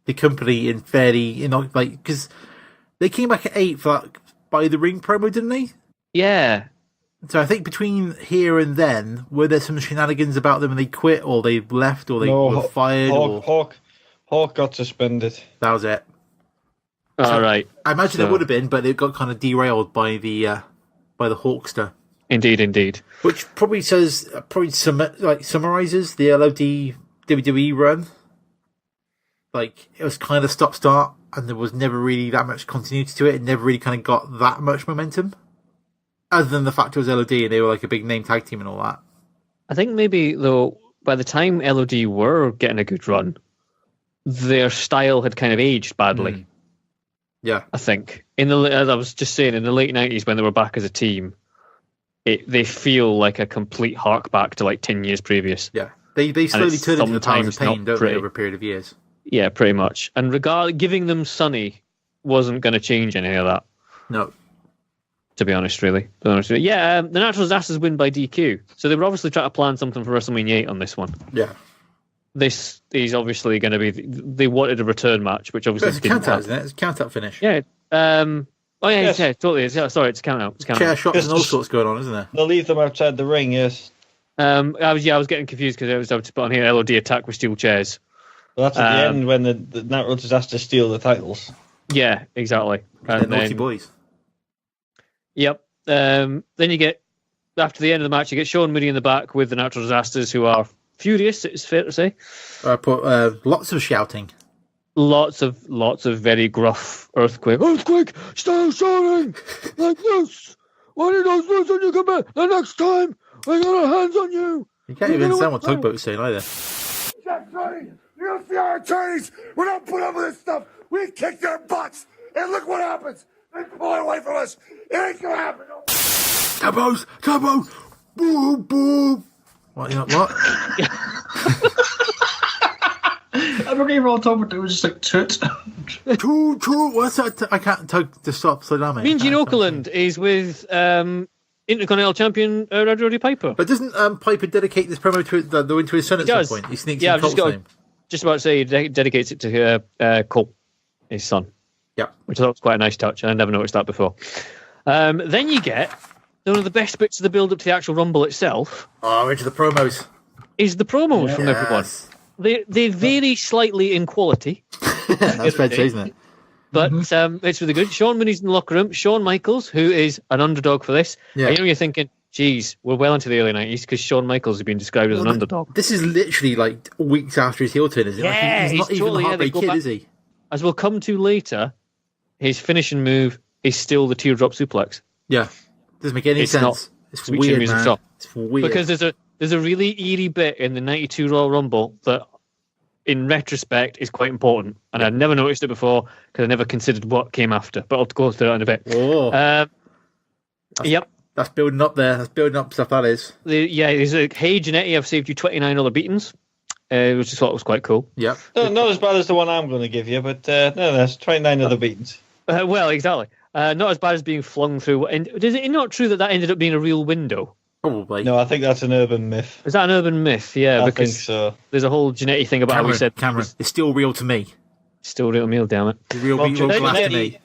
the company in fairly, because they came back at 8 for that by the ring promo, didn't they?
Yeah.
So I think between here and then, were there some shenanigans about them and they quit, or they left, or they were fired?
Hawk got suspended.
That was it.
All right.
I imagine it would have been, but it got kind of derailed by the Hawkster.
Indeed.
Which probably summarizes the LOD WWE run. Like, it was kind of stop-start, and there was never really that much continuity to it. It never really kind of got that much momentum. Other than the fact it was LOD and they were like a big name tag team and all that. I
think maybe, though, by the time LOD were getting a good run, their style had kind of aged badly.
Yeah.
I think. As I was just saying, in the late 90s when they were back as a team, they feel like a complete hark back to like 10 years previous.
Yeah. They slowly turned into the Powers of Pain, don't they, over a period of years?
Yeah, pretty much. And giving them Sonny wasn't going to change any of that.
No.
To be honest, really. Yeah, the Natural Disasters win by DQ. So they were obviously trying to plan something for WrestleMania 8 on this one.
Yeah.
This is obviously going to be... They wanted a return match, which obviously
it's a count-out, isn't it? It's a count-out finish.
Yeah. Yes, totally is. Yeah, sorry, it's a count-out.
Chair shots and all sorts going on, isn't there?
They'll leave them outside the ring, yes.
I was getting confused because I was put on here LOD attack with steel chairs.
Well, that's at the end when the Natural Disasters steal the titles.
Yeah, exactly.
And Naughty Boys.
Yep. Then you get, after the end of the match, you get Sean Mooney in the back with the Natural Disasters, who are furious, it's fair to say.
Lots of shouting.
Lots of very gruff Earthquake, start shouting like this. Why did those lose when you come back? The next time, we got our hands on you.
You can't even understand what Tugboat was saying either.
Jack Tony, you see our attorneys. We don't put up with this stuff. We kick their butts. And look what happens. They pull it away from us. It ain't gonna happen. Tubbo, boo, boo.
What?
I forget all talking about it was just like toot.
Toot. What's that? I can't tug to stop. Slow down, mate.
Mean Gene Okerlund is with Intercontinental Champion Roddy Piper.
But doesn't Piper dedicate this promo to his son at some point? He sneaks in Colt's name.
Just about to say he dedicates it to Colt, his son.
Yeah.
Which I thought was quite a nice touch, and I never noticed that before. Then you get one of the best bits of the build-up to the actual Rumble itself.
Oh, into the promos.
Is the promos from everyone. They vary slightly in quality.
That's fair to say, isn't it?
But it's really good. Sean Mooney's in the locker room. Shawn Michaels, who is an underdog for this.
Yeah.
You're thinking, geez, we're well into the early 90s because Shawn Michaels has been described as an underdog.
This is literally like weeks after his heel turn, isn't it?
Yeah,
he's not even the Heartbreak Kid, is he?
As we'll come to later, his finishing move is still the teardrop suplex.
Yeah. Doesn't make any sense. It's weird, man. It's weird.
Because there's a really eerie bit in the 92 Royal Rumble that, in retrospect, is quite important. And I'd never noticed it before because I never considered what came after. But I'll go through that in a bit.
Oh.
Yep.
That's building up there. That's building up stuff, that is.
There's a, hey, Jannetty, I've saved you 29 other beatings. Which I thought was quite cool.
Yep.
Not as bad as the one I'm going to give you, but no, that's 29 other beatings.
Well, exactly. Not as bad as being flung through. And is it not true that ended up being a real window?
Probably.
No, I think that's an urban myth.
Is that an urban myth? Yeah,
I
because
think so.
There's a whole Jannetty thing about how he said...
Cameron, it's still real to me.
Still real to me, damn it.
Real glass to me.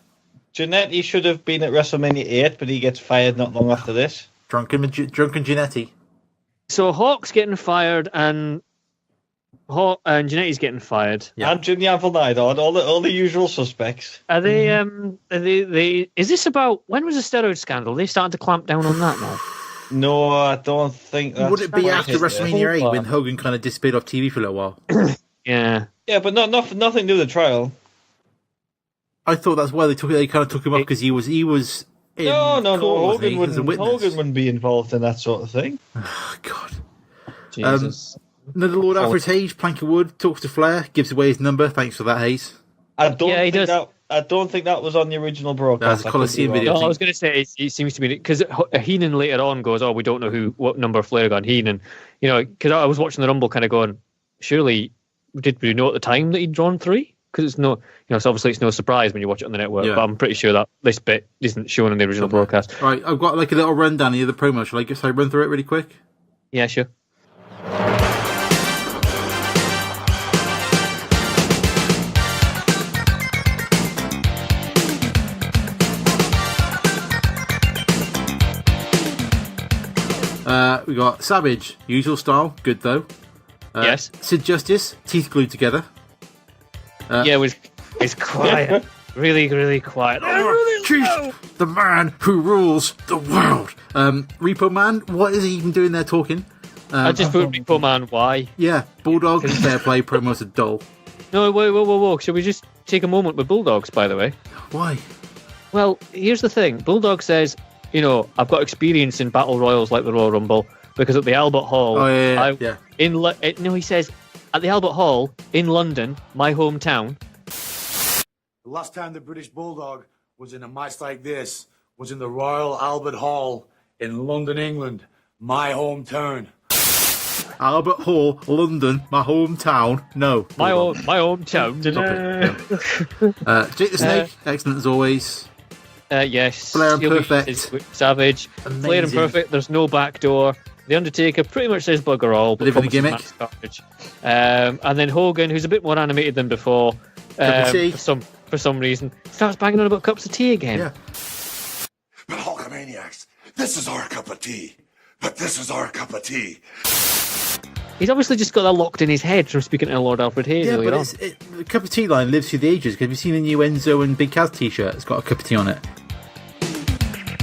Jannetty should have been at WrestleMania 8, but he gets fired not long after this.
Drunken Jannetty.
So Hawk's getting fired and Jannetty's getting fired.
Yeah. And Jimmy Avalnidon, all the usual suspects.
Are they? Is this about when was the steroid scandal? Are they starting to clamp down on that now?
No, I don't think that's...
Would it be after WrestleMania 8 when Hogan kind of disappeared off TV for a little while?
Yeah.
Yeah, but nothing to do with the trial.
I thought that's why they kind of took him off because he was in
No.
court,
Hogan wouldn't be involved in that sort of thing.
Oh, God.
Jesus.
Another Lord Alfred Hayes, plank of wood, talks to Flair, gives away his number. Thanks for that, Hayes.
I don't I don't think that was on the original broadcast.
That's a Coliseum video.
No, I was going to say it seems to be because Heenan later on goes, "Oh, we don't know what number Flair got." Heenan, because I was watching the Rumble, kind of going, "Surely, did we know at the time that he'd drawn 3?" Because it's no, so obviously it's no surprise when you watch it on the network.
Yeah.
But I'm pretty sure that this bit isn't shown in the original broadcast.
Right, I've got like a little rundown of the promo. Shall I run through it really quick?
Yeah, sure.
We got Savage, usual style, good though.
Yes.
Sid Justice, teeth glued together.
It was quiet. Really, really quiet.
Chief, the man who rules the world. Repo Man, what is he even doing there talking?
I just put Repo Man, why?
Yeah, Bulldog, fair play, promos are dull.
No, whoa. Shall we just take a moment with Bulldogs, by the way?
Why?
Well, here's the thing. Bulldog says, I've got experience in battle royals like the Royal Rumble because at the Albert Hall... he says, at the Albert Hall in London, my hometown...
The last time the British Bulldog was in a match like this was in the Royal Albert Hall in London, England, my hometown.
Albert Hall, London, my hometown. No.
My hometown.
Jake the Snake, excellent as always.
Yes.
Flair and Perfect.
Savage.
Amazing.
Flair and Perfect, there's no back door. The Undertaker pretty much says bugger all. But
Living the gimmick.
And then Hogan, who's a bit more animated than before, for some reason, starts banging on about cups of tea again.
Yeah.
But Hulkamaniacs, this is our cup of tea. But this is our cup of tea.
He's obviously just got that locked in his head from speaking to Lord Alfred Hayes earlier on.
The cup of tea line lives through the ages. Have you seen the new Enzo and Big Kaz t-shirt? It's got a cup of tea on it.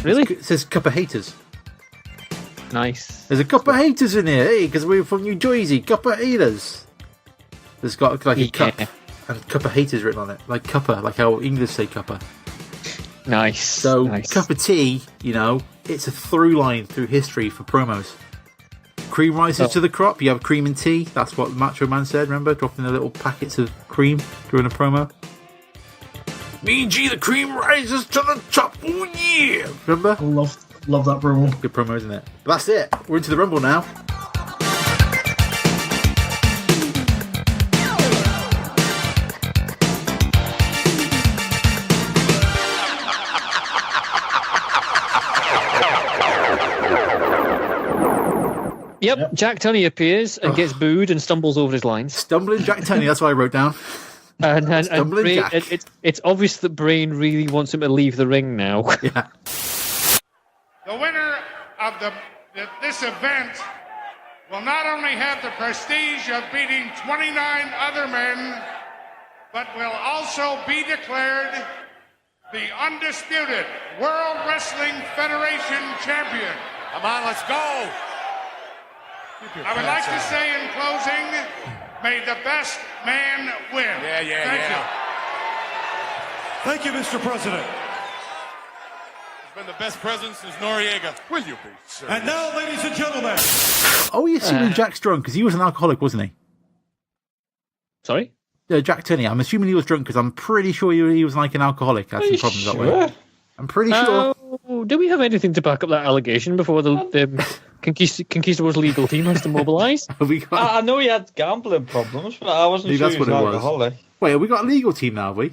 Really?
It says cup of haters.
Nice.
There's a cup of haters in here, hey, because we're from New Jersey. Cup of haters. There's got like a cup and cup of haters written on it, like cuppa, like how English say cuppa.
Nice.
So cup of tea, it's a through line through history for promos. Cream rises to the crop. You have cream and tea. That's what Macho Man said. Remember, dropping the little packets of cream during a promo. Mean G, the cream rises to the top. Oh yeah! Remember?
Love that promo.
Good promo, isn't it? But that's it. We're into the Rumble now.
Yep, Jack Tunney appears and gets booed and stumbles over his lines.
Stumbling Jack Tunney, that's what I wrote down.
And
Stumbling
Brain,
Jack.
it's obvious that Brain really wants him to leave the ring now.
Yeah.
The winner of this event will not only have the prestige of beating 29 other men, but will also be declared the undisputed World Wrestling Federation champion.
Come on, let's go.
I would like to say in closing, may the best man win. Thank you.
Thank you, Mr. President.
He's been the best president since Noriega. Will you be, sir?
And now, ladies and gentlemen.
Oh, you assuming Jack's drunk because he was an alcoholic, wasn't he?
Sorry?
Yeah, Jack Tunney. I'm assuming he was drunk because I'm pretty sure he was like an alcoholic. Had some problems that way. I'm pretty sure.
Do we have anything to back up that allegation before the Conquistadores legal team has to mobilise?
I know he had gambling problems, but I wasn't sure he was an alcoholic.
Wait, have we got a legal team now, have we?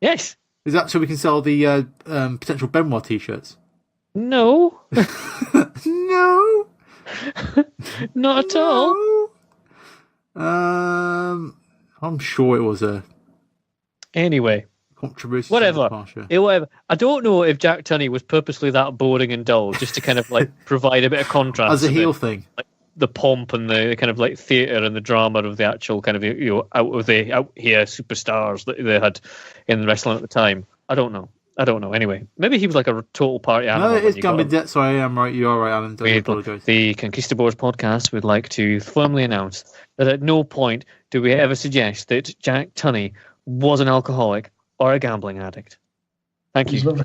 Yes.
Is that so we can sell the potential Benoit t-shirts?
No.
No.
Not at all.
I'm sure it was a...
Anyway.
Controversy.
Whatever. I don't know if Jack Tunney was purposely that boring and dull, just to kind of like provide a bit of contrast.
As a heel thing.
Like the pomp and the kind of like theatre and the drama of the actual kind of, out here superstars that they had in wrestling at the time. I don't know. Anyway, maybe he was like a total party animal.
No, it is Gambit Debt. Sorry, I am right. You are right, Alan. I apologise.
The Conquistadores podcast would like to firmly announce that at no point do we ever suggest that Jack Tunney was an alcoholic or a gambling addict. Thank you.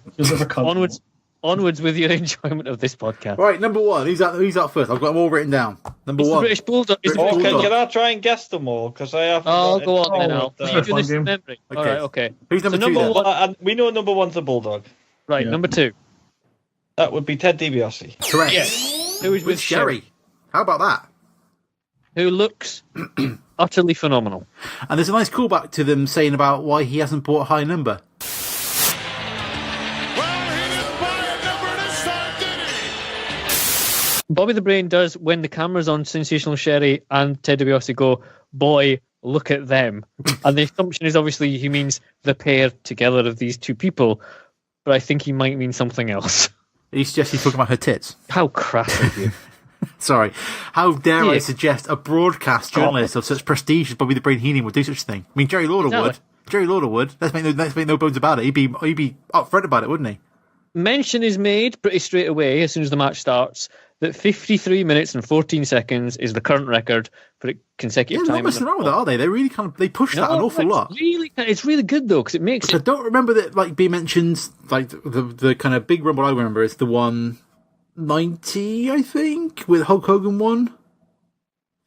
onwards with your enjoyment of this podcast.
Right, number one. Who's out first? I've got them all written down. Number
It's the
one.
British Bulldog. It's the
British
British
Bulldog.
Can I try and guess them all? Because I have.
Oh, go on then, Al. You do this
game.
in memory.
Okay.
All right, okay.
Who's number two?
number
then?
one,
And we know number one's the Bulldog.
right,
Yeah.
number two.
That would be Ted DiBiase.
Correct.
Who is with Sherry?
How about that?
Who looks utterly phenomenal.
And there's a nice callback to them saying about why he hasn't bought a high number.
Bobby the Brain does, when the camera's on Sensational Sherry and Ted DiBiase, go, boy, look at them. And the assumption is obviously he means the pair together of these two people, but I think he might mean something else.
He's talking about her tits.
How crass of you.
Sorry. How dare I
Yeah.
suggest a broadcast journalist of such prestige as Bobby the Brain Heenan would do such a thing? I mean, Jerry Lawler
Exactly.
would. Jerry Lawler would. Let's make no bones about it. He'd be upfront about it, wouldn't he?
Mention is made pretty straight away as soon as the match starts that 53 minutes and 14 seconds is the current record for consecutive
They're
time.
not messing around with it, are they? They really they push that an awful lot.
It's really good though, because it makes
I don't remember that being mentioned. Like the kind of big rumble I remember is the 190, I think, with Hulk Hogan won,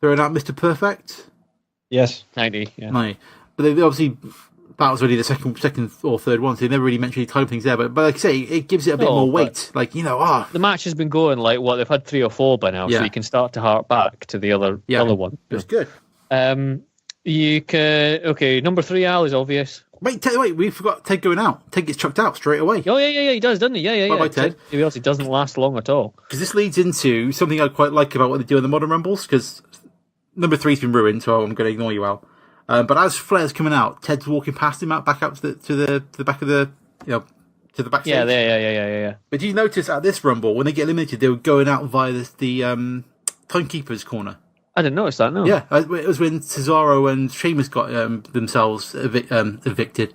throwing out Mr. Perfect.
Yes,
90. Yeah.
No, but they obviously that was really the second or third one, so they never really mentioned any type things there. But like I say, it gives it a bit more weight. Like
the match has been going like what they've had 3 or 4 by now,
Yeah.
so you can start to hark back to the other one.
It's good.
You can number 3, Al, is obvious.
Wait, we forgot Ted going out. Ted gets chucked out straight away.
Oh yeah, he does, doesn't he? Yeah.
Bye, Ted.
He obviously doesn't last long at all.
Because this leads into something I quite like about what they do in the modern Rumbles, because number 3's been ruined, so I'm going to ignore you, Al. But as Flair's coming out, Ted's walking past him out back up to the back of the to the backstage.
Yeah.
But did you notice at this Rumble when they get eliminated, they were going out via the timekeeper's corner?
I didn't notice that. No.
Yeah, it was when Cesaro and Sheamus got themselves eliminated.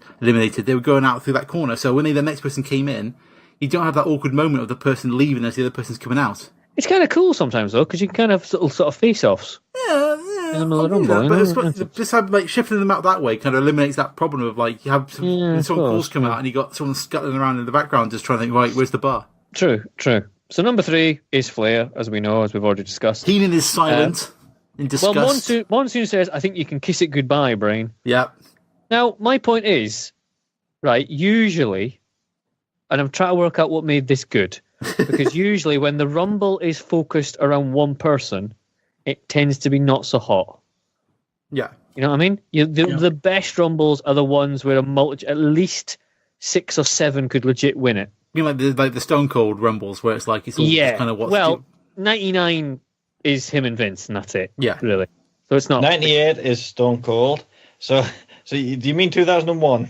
They were going out through that corner. So when the next person came in, you don't have that awkward moment of the person leaving as the other person's coming out.
It's kind of cool sometimes though, because you can kind of sort of face-offs.
Yeah. But just have, shifting them out that way kind of eliminates that problem of you have someone calls come out and you got someone scuttling around in the background just trying to think, right, where's the bar?
True. So number 3 is Flair, as we know, as we've already discussed.
Heenan is silent in disgust.
Well, Monsoon says, I think you can kiss it goodbye, Brain.
Yeah.
Now, my point is, right, usually, and I'm trying to work out what made this good, because usually when the Rumble is focused around one person, it tends to be not so hot.
Yeah.
You know what I mean? The best Rumbles are the ones where at least 6 or 7 could legit win it.
You mean like the Stone Cold Rumbles, where it's all just kind of what's...
99 is him and Vince, and that's it.
Yeah.
Really. So it's not...
98 is Stone Cold. So do you mean 2001?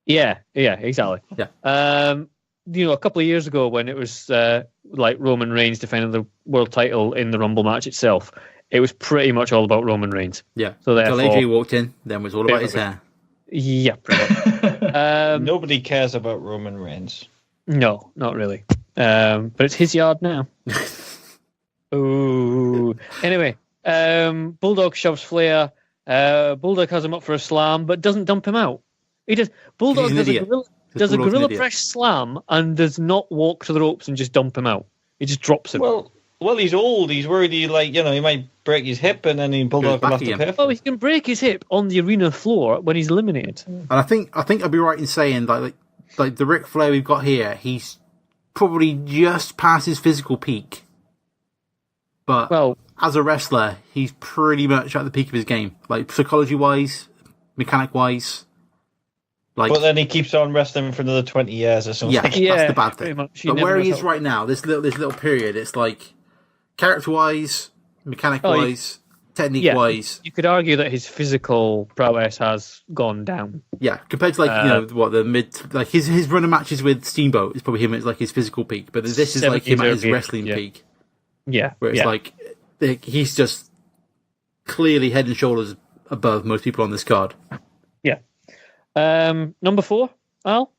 Yeah, exactly.
Yeah.
A couple of years ago when it was Roman Reigns defending the world title in the Rumble match itself, it was pretty much all about Roman Reigns.
Yeah.
So
Until
therefore,
AJ walked in, then it was all about his hair.
Yeah. Pretty much.
Nobody cares about Roman Reigns.
No, not really. But it's his yard now. Ooh. Anyway, Bulldog shoves Flair. Bulldog has him up for a slam, but doesn't dump him out. He just Bulldog does a gorilla press slam and does not walk to the ropes and just dump him out. He just drops him.
Well, he's old. He's worried he might break his hip and then Bulldog will have to pay for it.
He can break his hip on the arena floor when he's eliminated.
And I think I'd be right in saying like the Ric Flair we've got here, he's probably just past his physical peak. But as a wrestler, he's pretty much at the peak of his game. Like psychology-wise, mechanic-wise.
But then he keeps on wrestling for another 20 years or something.
Yeah, that's the bad thing. But where he is
out.
right now, this little period, it's like character-wise, mechanic-wise, technique-wise.
You could argue that his physical prowess has gone down.
Yeah, compared to the mid, his run of matches with Steamboat is probably him at his physical peak, but this is like him at his wrestling peak.
Yeah,
where it's he's just clearly head and shoulders above most people on this card.
Yeah. Number 4, Al?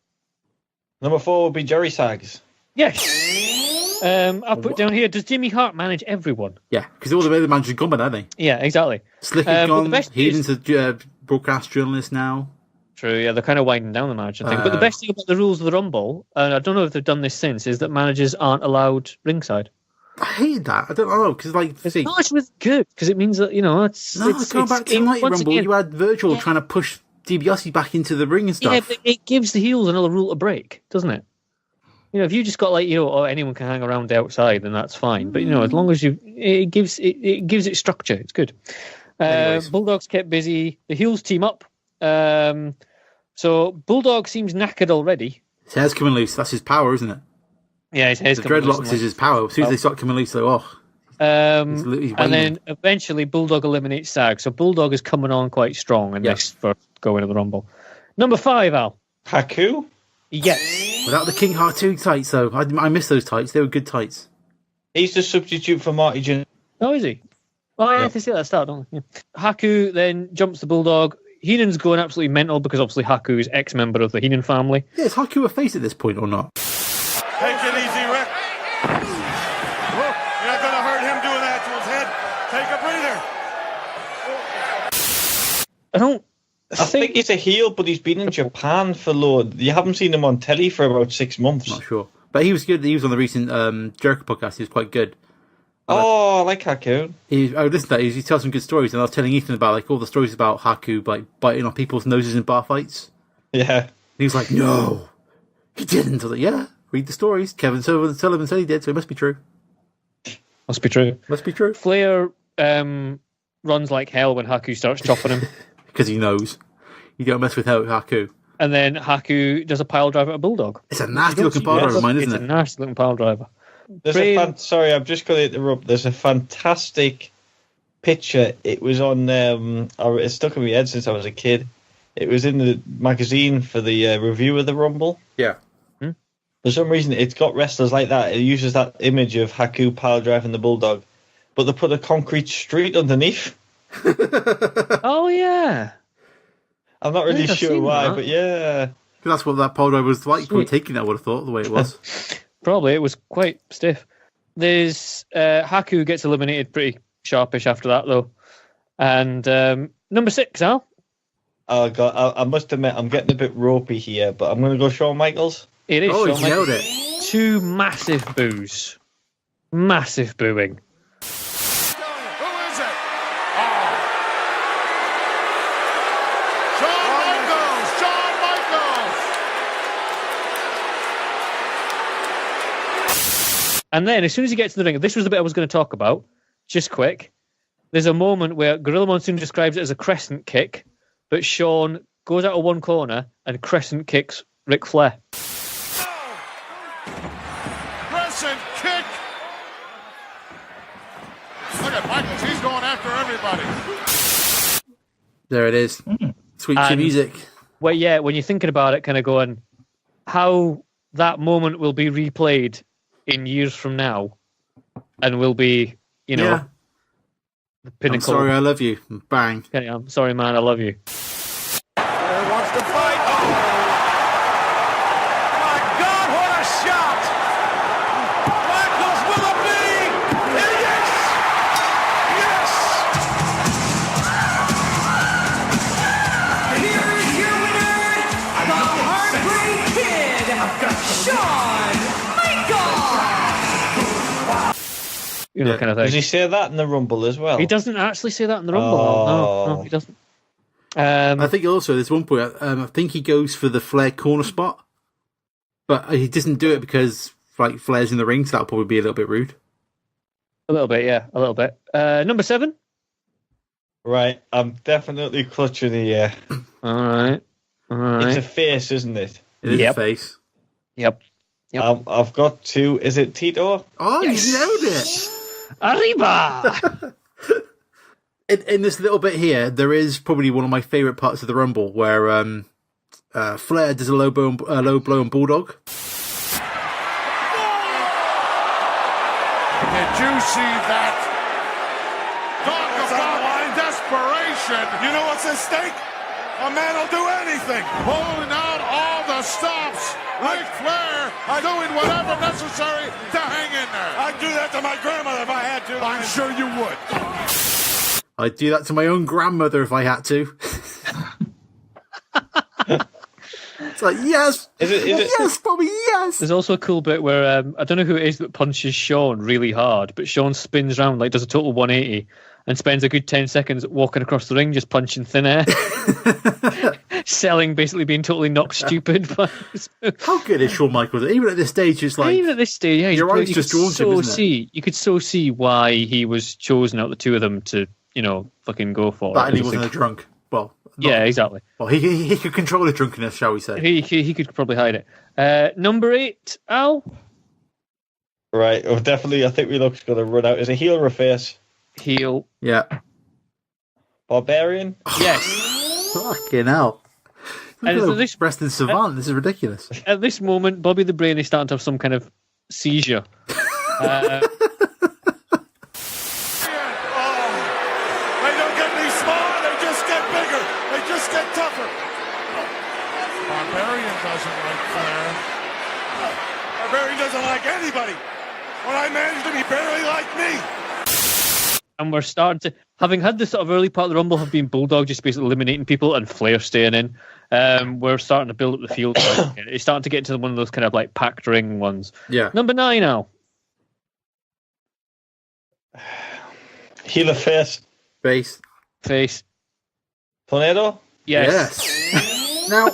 Number 4 would be Jerry Sags.
Yes. I'll put down here, does Jimmy Hart manage everyone?
Yeah, because all the other managers are gone by now, haven't they?
Yeah, exactly.
Slick is gone. Heaton's a broadcast journalist now.
True, yeah, they're kind of winding down the match, I think. But the best thing about the rules of the Rumble, and I don't know if they've done this since, is that managers aren't allowed ringside.
I hate that. I don't know, because
No, it's really good, because it means that, it's...
No, going back to the Mighty Rumble, you had Virgil trying to push DiBiase back into the ring and stuff.
Yeah, but it gives the heels another rule to break, doesn't it? If you just got anyone can hang around outside, then that's fine. But as long as it gives it structure. It's good. Bulldogs kept busy. The heels team up. So Bulldog seems knackered already.
His hair's coming loose. That's his power, isn't it?
Yeah, his hair's
coming loose. The dreadlocks is his power. As soon as they start coming loose, they're
and then eventually Bulldog eliminates Sag. So Bulldog is coming on quite strong in this first go into the Rumble. Number 5, Al.
Haku?
Yes.
Without the King Hartu tights, though. I miss those tights. They were good tights.
He's the substitute for Marty Jin.
Oh, is he? Oh, I have to see that start, don't I? Yeah. Haku then jumps the Bulldog. Heenan's going absolutely mental because obviously Haku is ex-member of the Heenan family.
Yeah, is Haku a face at this point or not?
Take it easy, Rick. You're not going to hurt him doing that to his head. Take a breather.
I think he's a heel, but he's been in Japan for You haven't seen him on telly for about 6 months.
Not sure. But he was good. He was on the recent Jericho podcast. He was quite good.
I like Haku.
I listened to that. He tells some good stories, and I was telling Ethan about all the stories about Haku biting on people's noses in bar fights.
Yeah.
And he was like, "No, he didn't." I was like, "Yeah, read the stories. Kevin Sullivan said he did, so it must be true."
Must be true.
Must be true.
Flair runs like hell when Haku starts chopping him.
Because he knows. You don't mess with Haku.
And then Haku does a pile driver at a Bulldog.
It's a nasty looking pile driver of mine, isn't it?
It's a nasty looking pile driver.
Sorry, I'm just going to interrupt. There's a fantastic picture. It was on. It's stuck in my head since I was a kid. It was in the magazine for the review of the Rumble.
Yeah.
For some reason, it's got wrestlers like that. It uses that image of Haku pile driving the Bulldog, but they put a concrete street underneath.
Oh yeah.
I'm not really sure why, but yeah.
That's what that pile driver was like. From taking that, I would have thought the way it was.
Probably it was quite stiff. There's Haku gets eliminated pretty sharpish after that though, and number 6, Al.
Oh god, I must admit I'm getting a bit ropey here, but I'm going to go Shawn Michaels.
It is.
Oh,
Shawn
he nailed
Michaels.
it.
2 massive boos, massive booing. And then, as soon as he gets to the ring, this was the bit I was going to talk about, just quick. There's a moment where Gorilla Monsoon describes it as a crescent kick, but Shawn goes out of one corner and crescent kicks Ric Flair.
Crescent kick! Look at Michaels, he's going after everybody.
There it is. Sweet chin music.
Well, yeah, when you're thinking about it, kind of going, how that moment will be replayed in years from now, and will be, the pinnacle.
I'm sorry, I love you. Bang.
Okay, I'm sorry, man, I love you.
Flair wants to fight. Oh! My God, what a shot! Michaels with a knee! Yes! Yes! Here is your winner, the Heartbreak Kid, Shawn Michaels!
Kind of thing.
Does he say that in the Rumble as well?
He doesn't actually say that in the Rumble. No, he doesn't.
I think also there's one point. I think he goes for the Flair corner spot, but he doesn't do it because Flair's in the ring, so that'll probably be a little bit rude.
A little bit, yeah, a little bit. Number 7.
Right, I'm definitely clutching the.
All right.
It's a face, isn't it?
It is a face.
Yep.
I've got 2. Is it Tito?
Oh, yes. You nailed it!
Arriba!
In this little bit here, there is probably one of my favourite parts of the Rumble, where Flair does a low blow on Bulldog.
Did you see that? Talk about desperation.
You know what's at stake? A man will do anything.
Pulling out all the stops. Ric Flair doing whatever necessary to hang in there.
I'd do that to my grandmother if I had to.
I'm sure you would.
I'd do that to my own grandmother if I had to. like, yes,
Is it?
yes, Bobby, yes.
There's also a cool bit where I don't know who it is that punches Sean really hard, but Sean spins around, like does a total 180 and spends a good 10 seconds walking across the ring just punching thin air. Selling basically being totally knocked stupid.
How good is Shawn Michaels? Even at this stage, it's like...
Even at this stage, yeah.
Your eyes just drawn to him, isn't it?
You could so see why he was chosen out of the two of them to, fucking go for
that
it.
and he wasn't a drunk. Well,
yeah, exactly.
Well, he could control his drunkenness, shall we say.
He could probably hide it. Number 8, Al?
Right, well, definitely, I think we look's going to run out. Is it heel or a face?
Heel.
Yeah.
Barbarian?
Yes.
Fucking hell.
And so this
Preston Savant, this is ridiculous.
At this moment, Bobby the Brain is starting to have some kind of seizure.
They don't get any smaller, they just get bigger. They just get tougher. Barbarian doesn't like Flair. Barbarian doesn't like anybody. When I managed him, he barely liked me.
And we're starting to, having had the sort of early part of the Rumble have been Bulldog just basically eliminating people and Flair staying in, we're starting to build up the field. It's starting to get to one of those kind of like packed ring ones.
Yeah.
Number 9 now.
Heel or face?
Face.
Face.
Tornado?
Yes.
Now,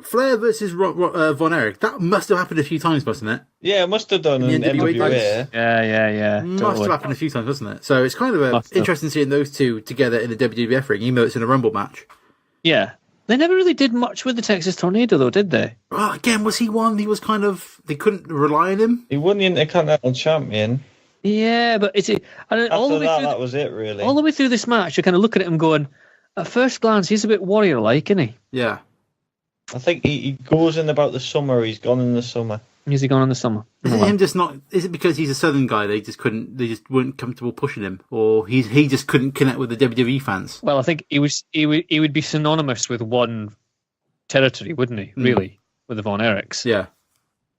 Flair versus Von Erich, that must have happened a few times, mustn't it?
Yeah, it must have done in NWA.
Yeah.
Must have happened a few times, wasn't it? So it's kind of interesting seeing those two together in the WWF ring, even though it's in a Rumble match.
Yeah. They never really did much with the Texas Tornado, though, did they?
Well, again, was he one? He was kind of... They couldn't rely on him?
He won the Intercontinental Champion.
Yeah, but it's...
After that was it, really.
All the way through this match, you're kind of looking at him going, at first glance, he's a bit warrior-like, isn't he?
Yeah.
I think he goes in about the summer. He's gone in the summer.
Is he gone in the summer?
Is it him just not? Is it because he's a Southern guy? They just weren't comfortable pushing him, or he just couldn't connect with the WWE fans.
Well, I think he would be synonymous with one territory, wouldn't he? Really, with the Von Erichs.
Yeah.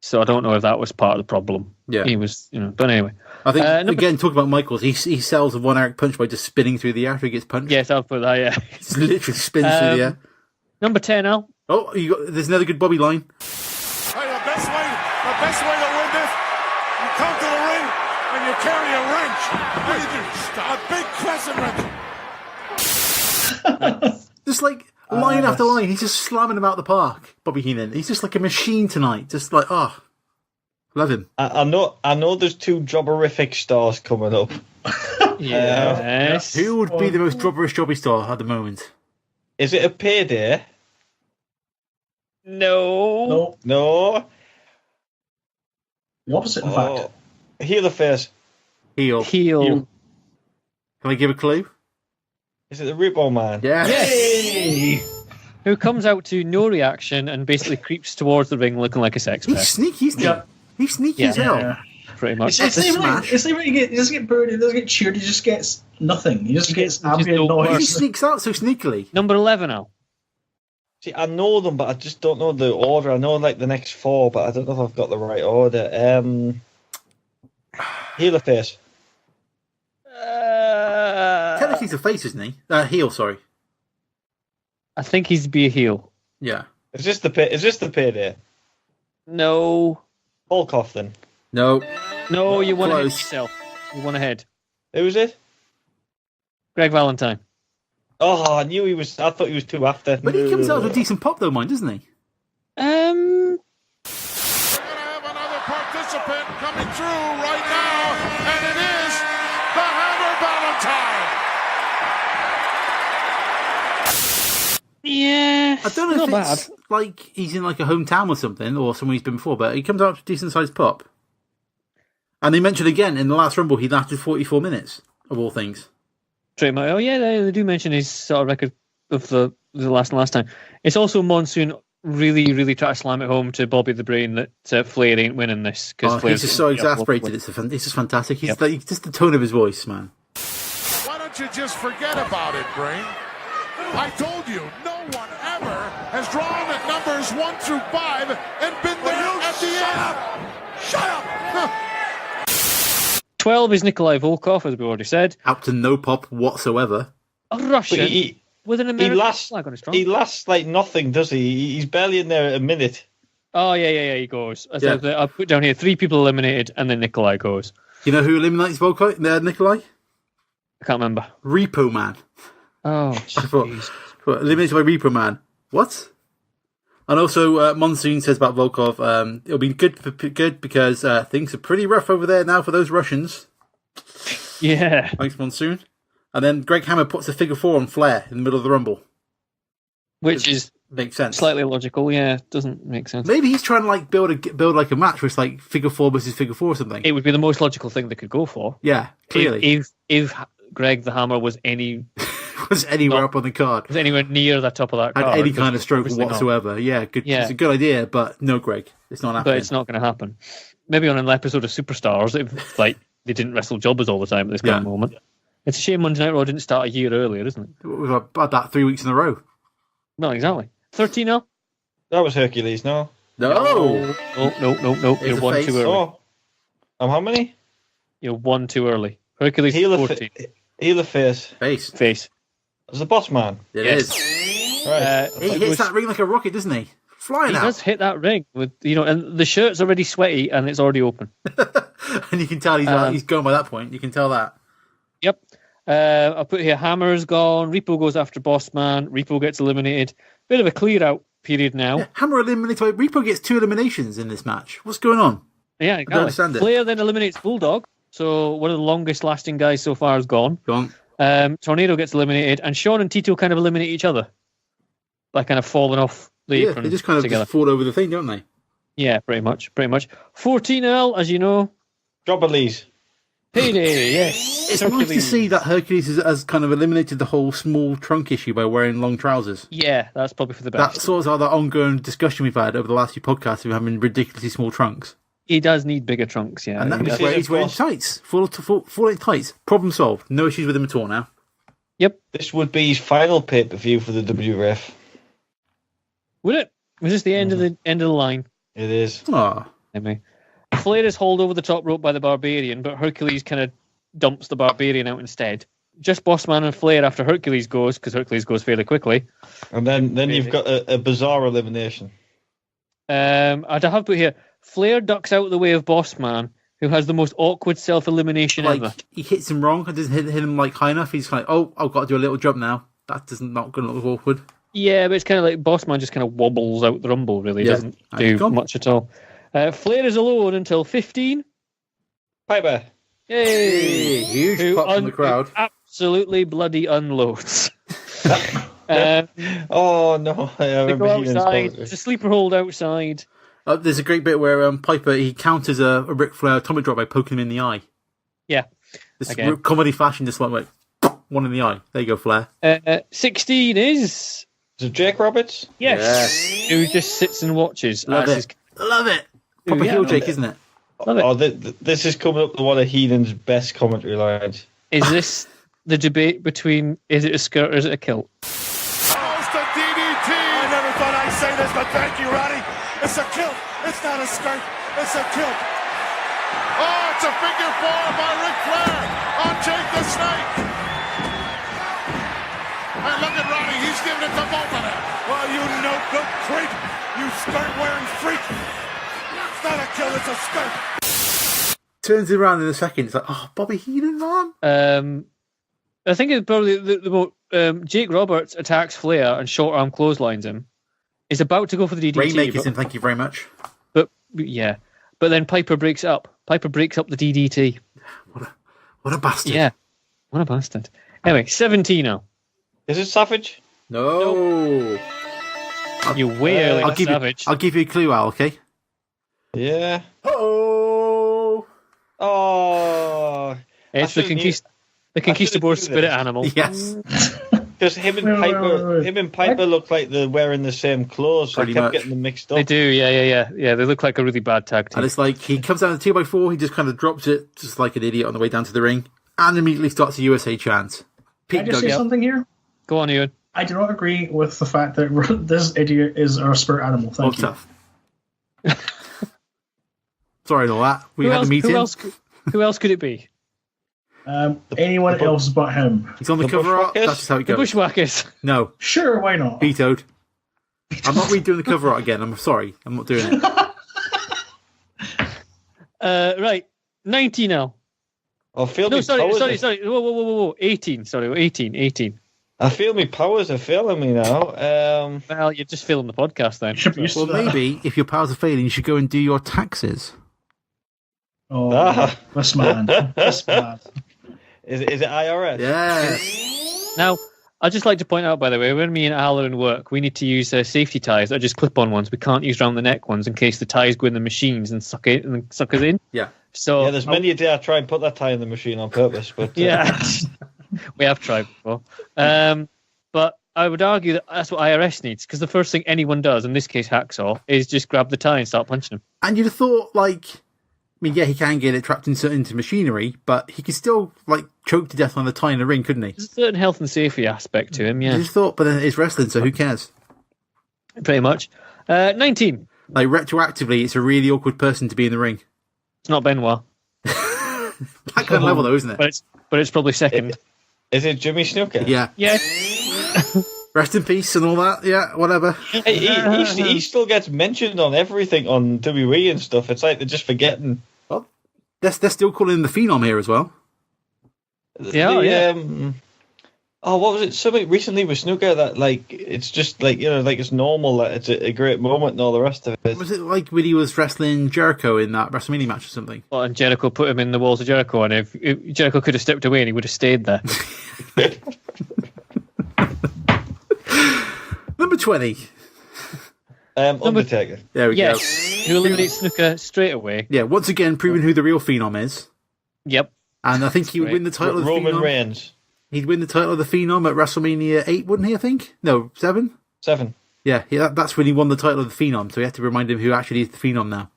So I don't know if that was part of the problem.
Yeah.
He was, But anyway,
I think again, talking about Michaels, he sells a Von Erich punch by just spinning through the air after he gets punched.
Yes, I'll put that. Yeah.
He literally spins through the air.
Number 10, Al.
Oh, there's another good Bobby line.
Hey, the best way to win this, you come to the ring and you carry a wrench. What do you do? A big crescent wrench.
Just like line after line, he's just slamming him out the park. Bobby Heenan, he's just like a machine tonight. Just like, love him.
I know. There's 2 jobberific stars coming up.
Yes.
Who would be the most jobby star at the moment?
Is it a payday?
No.
No.
The opposite, in fact.
Heel or face?
Heel.
Heel.
Can I give a clue?
Is it the Repo Man?
Yeah.
Yay! Who comes out to no reaction and basically creeps towards the ring looking like a sex
He's
pest.
sneaky, isn't he? He's sneaky as hell.
Yeah.
Pretty much.
It's not even he doesn't get booed, he doesn't get cheered, he just gets nothing. He just gets ambient noise.
He sneaks out so sneakily.
Number 11 now.
See, I know them, but I just don't know the order. I know like the next 4, but I don't know if I've got the right order. Heel or face?
Technically he's a face, isn't he? Heel, sorry.
I think he's be a heel.
Yeah.
Is this the payday?
No.
Hulk Hoff then?
No.
No, you won ahead
Close.
yourself. You won ahead.
Who was it?
Greg Valentine.
Oh, I knew he was. I thought he was 2 after.
But he comes out with a decent pop though, mine, doesn't he?
We're gonna have another participant coming through right now, and it is the Hammer Valentine.
Yeah.
I don't know if
not
it's like he's in like a hometown or something, or somewhere he's been before, but he comes out with a decent sized pop. And they mentioned again in the last Rumble he lasted 44 minutes, of all things.
Trademark. Oh yeah, they do mention his sort of record of the last time. It's also Monsoon really, really try to slam it home to Bobby the Brain that Flair ain't winning this because
he's just so exasperated. It's just fantastic. He's like just the tone of his voice, man.
Why don't you just forget about it, Brain? I told you, no one ever has drawn at numbers 1 through 5 and been there at the end. Shut up!
12 is Nikolai Volkov, as we already said.
Up to no pop whatsoever.
A Russian. with an American flag on his trunk.
He lasts like nothing, does he? He's barely in there a minute.
Oh, yeah, he goes. I put down here 3 people eliminated, and then Nikolai goes.
You know who eliminates Nikolai?
I can't remember.
Repo Man.
Oh,
jeez. Eliminated by Repo Man. What? And also, Monsoon says about Volkov, it'll be good because things are pretty rough over there now for those Russians.
Yeah.
Thanks, Monsoon. And then Greg Hammer puts a figure 4 on Flair in the middle of the Rumble.
Which
makes sense.
Slightly illogical, yeah. Doesn't make sense.
Maybe he's trying to build like a match where it's like figure 4 versus figure 4 or something.
It would be the most logical thing they could go for.
Yeah, clearly.
If Greg the Hammer was
anywhere up on the card.
Was anywhere near the top of that card.
Had any kind of stroke whatsoever. Yeah, good.
Yeah.
It's a good idea, but no, Greg. It's not happening.
But it's not going to happen. Maybe on an episode of Superstars, if they didn't wrestle jobbers all the time at this kind of moment. It's a shame Monday Night Raw didn't start a year earlier, isn't it?
We've had that 3 weeks in a row.
No, exactly. 13-0?
That was Hercules, no?
No.
No. You're one too early.
Oh. How many?
You're one too early. Hercules is 14.
Heel or face?
Face.
It's the boss man.
It is.
Right.
He hits that ring like a rocket, doesn't he? Flying out.
He does hit that ring with and the shirt's already sweaty and it's already open.
And you can tell he's gone by that point. You can tell that.
Yep. I put here Hammer's gone. Repo goes after Boss Man. Repo gets eliminated. Bit of a clear out period now.
Yeah, Hammer eliminated. Repo gets 2 eliminations in this match. What's going on?
Yeah,
I don't understand it.
Flair then eliminates Bulldog. So one of the longest lasting guys so far is gone. Tornado gets eliminated, and Sean and Tito kind of eliminate each other by kind of falling off the apron.
They just kind of just fall over the thing, don't they?
Yeah, pretty much. 14-0, as you know.
Jobberlees.
Payday, yes.
It's nice to see that Hercules has kind of eliminated the whole small trunk issue by wearing long trousers.
Yeah, that's probably for the best.
That sort of that ongoing discussion we've had over the last few podcasts of having ridiculously small trunks.
He does need bigger trunks, yeah.
And that's where he's wearing tights. Full-length tights. Problem solved. No issues with him at all now.
Yep.
This would be his final pay-per-view for the WRF.
Would it? Was this the end of the line?
It is.
Oh.
Flair is hauled over the top rope by the Barbarian, but Hercules kind of dumps the Barbarian out instead. Just Bossman and Flair after Hercules goes, because Hercules goes fairly quickly.
And then you've got a bizarre elimination.
I'd have put here, Flair ducks out of the way of Bossman, who has the most awkward self-elimination ever.
He hits him wrong. It doesn't hit him high enough. He's like, oh, I've got to do a little jump now. That doesn't not going to look awkward.
Yeah, but it's kind of like Bossman just kind of wobbles out the Rumble, really. Doesn't do much at all. Flair is alone until 15.
Piper.
Yay! Huge pop from the crowd.
Absolutely bloody unloads.
Oh, no.
They go outside. It's a sleeper hold outside.
There's a great bit where Piper, he counters a Ric Flair atomic drop by poking him in the eye.
Yeah.
This comedy fashion just went one in the eye. There you go, Flair.
16 is
it Jake Roberts?
Yes. Who just sits and watches.
Love it. Proper heel Jake, isn't it?
Love it.
This is coming up to one of Heenan's best commentary lines.
Is this the debate between is it a skirt or is it a kilt?
Oh, it's the DDT! I never thought I'd say this, but thank you, Ronnie. It's a kilt. It's not a skirt. It's a kilt.
Oh, it's a figure 4 by Ric Flair on Jake the Snake. And look at Ronnie. He's giving it to both of them.
Well, you no-good creep. You skirt-wearing freak. It's not a kilt. It's a skirt.
Turns it around in a second. It's like, oh, Bobby Heenan, man.
I think it's probably the most... Jake Roberts attacks Flair and short arm clotheslines him. He's about to go for the DDT.
Rainmakers him, thank you very much.
But then Piper breaks it up. Piper breaks up the DDT.
What a bastard.
Yeah. What a bastard. Anyway, 17 now.
Is it Savage?
No.
You're way early for Savage.
I'll give you a clue, Al, okay?
Yeah.
Oh.
It's the Conquistadores spirit animal.
Yes.
Because him and Piper look like they're wearing the same clothes, so I kept getting them mixed up.
They do, yeah. They look like a really bad tag team.
And it's like he comes down to 2x4, he just kind of drops it, just like an idiot on the way down to the ring, and immediately starts a USA chant.
Can I just say something here?
Go on, Euan.
I do not agree with the fact that this idiot is our spirit animal. Thank you.
Tough. Sorry, all that. We had a meeting.
Who else could it be?
Anyone else but him?
He's on the cover art. That's just how it
The
goes.
Bushwhackers.
No.
Sure, why not?
Vetoed. I'm not redoing the cover art again. I'm sorry. I'm not doing it.
Right. 90 now.
I feel
No,
me
sorry.
powers
Whoa. 18. Sorry, 18.
I feel my powers are failing me now.
Well, you're just filling the podcast then.
Well, maybe if your powers are failing, you should go and do your taxes.
Oh, this man. This man.
Is it IRS?
Yeah.
Now, I'd just like to point out, by the way, when me and Al are in work, we need to use safety ties that are just clip-on ones. We can't use round the neck ones in case the ties go in the machines and suck us in.
Yeah.
So
there's many a day I try and put that tie in the machine on purpose, but
yeah, we have tried before. But I would argue that that's what IRS needs, because the first thing anyone does, in this case Hacksaw, is just grab the tie and start punching him.
And you'd have thought, like, I mean, yeah, he can get it trapped into machinery, but he could still, like, choke to death on the tie in a ring, couldn't he?
There's a certain health and safety aspect to him, yeah.
I just thought, but then it's wrestling, so who cares?
Pretty much. 19.
Like, retroactively, it's a really awkward person to be in the ring.
It's not Benoit.
That kind of level, though, isn't it?
But it's probably second.
Is it Jimmy Snuka?
Yeah.
Yeah.
Rest in peace and all that. Yeah, whatever.
He still gets mentioned on everything on WWE and stuff. It's like they're just forgetting.
Well, they're still calling him the Phenom here as well.
Yeah.
What was it? Something recently with Snuka that, like, it's just like, like it's normal, that it's a great moment and all the rest of it.
Was it like when he was wrestling Jericho in that WrestleMania match or something?
Well, and Jericho put him in the walls of Jericho, and if Jericho could have stepped away and he would have stayed there.
Number 20.
Undertaker.
There we go.
Who eliminates Snuka straight away.
Yeah, once again, proving who the real Phenom is.
Yep.
And I think he would win the title of the Phenom.
Roman Reigns.
He'd win the title of the Phenom at WrestleMania 8, wouldn't he, I think? No, 7?
7.
Yeah, that's when he won the title of the Phenom, so we have to remind him who actually is the Phenom now.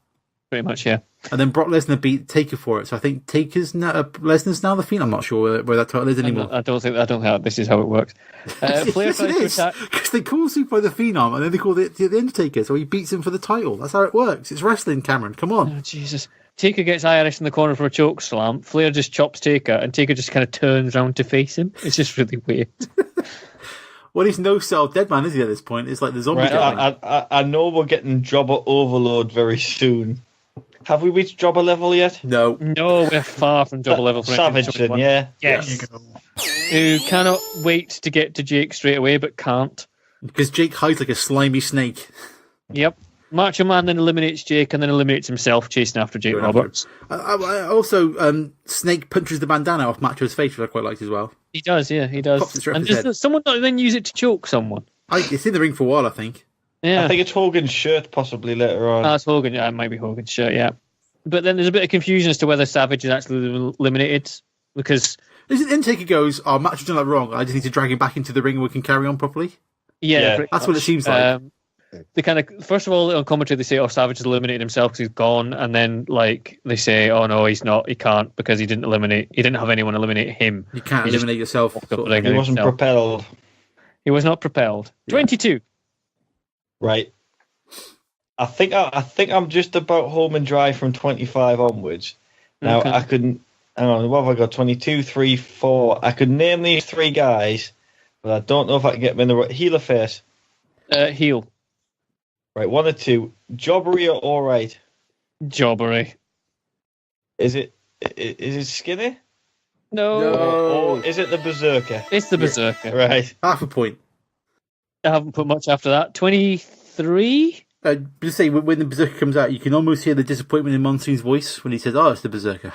Pretty much, yeah.
And then Brock Lesnar beat Taker for it, so I think Lesnar's now the Phenom. I'm not sure where that title is anymore.
I don't think this is how it works. Flair
yes, it is, because they call Super the Phenom, and then they call it the Undertaker, so he beats him for the title. That's how it works. It's wrestling, Cameron. Come on.
Oh, Jesus. Taker gets IRS in the corner for a choke slam. Flair just chops Taker, and Taker just kind of turns around to face him. It's just really weird.
Well, he's no cell dead man, is he, at this point? It's like the zombie guy.
I know we're getting jobber overload very soon. Have we reached jobber level yet?
No.
No, we're far from jobber level.
Savage, then, yeah.
Yes. Who cannot wait to get to Jake straight away, but can't.
Because Jake hides like a slimy snake.
Yep. Macho Man then eliminates Jake and then eliminates himself, chasing after Jake Roberts.
Also, Snake punches the bandana off Macho's face, which I quite liked as well.
He does, yeah, he does.
Pops it straight
And
off his head.
does someone not then use it to choke someone?
It's in the ring for a while, I think.
Yeah.
I think it's Hogan's shirt possibly later on.
That's Hogan. Yeah, it might be Hogan's shirt, yeah. But then there's a bit of confusion as to whether Savage is actually eliminated, because...
Undertaker goes, Macho's done that wrong. I just need to drag him back into the ring and we can carry on properly.
Yeah.
That's what it seems like.
They kind of, first of all, on commentary, they say, Savage has eliminated himself because he's gone. And then, like, they say, oh, no, he's not. He can't because he didn't have anyone eliminate him.
You can't eliminate yourself.
He wasn't propelled.
He was not propelled. Yeah. 22.
Right. I think I'm just about home and dry from 25 onwards. Now,
okay.
I couldn't... Hang on, what have I got? 22, 3, 4. I could name these 3 guys, but I don't know if I can get them in the right... Heel or face?
Heel.
Right, 1 or 2. Jobbery or all right?
Jobbery.
Is it Skinny?
No.
Or is it the Berserker?
It's the Berserker.
Right.
Half a point.
I haven't put much after that. 23?
Just say, when the Berserker comes out, you can almost hear the disappointment in Monsoon's voice when he says, it's the Berserker.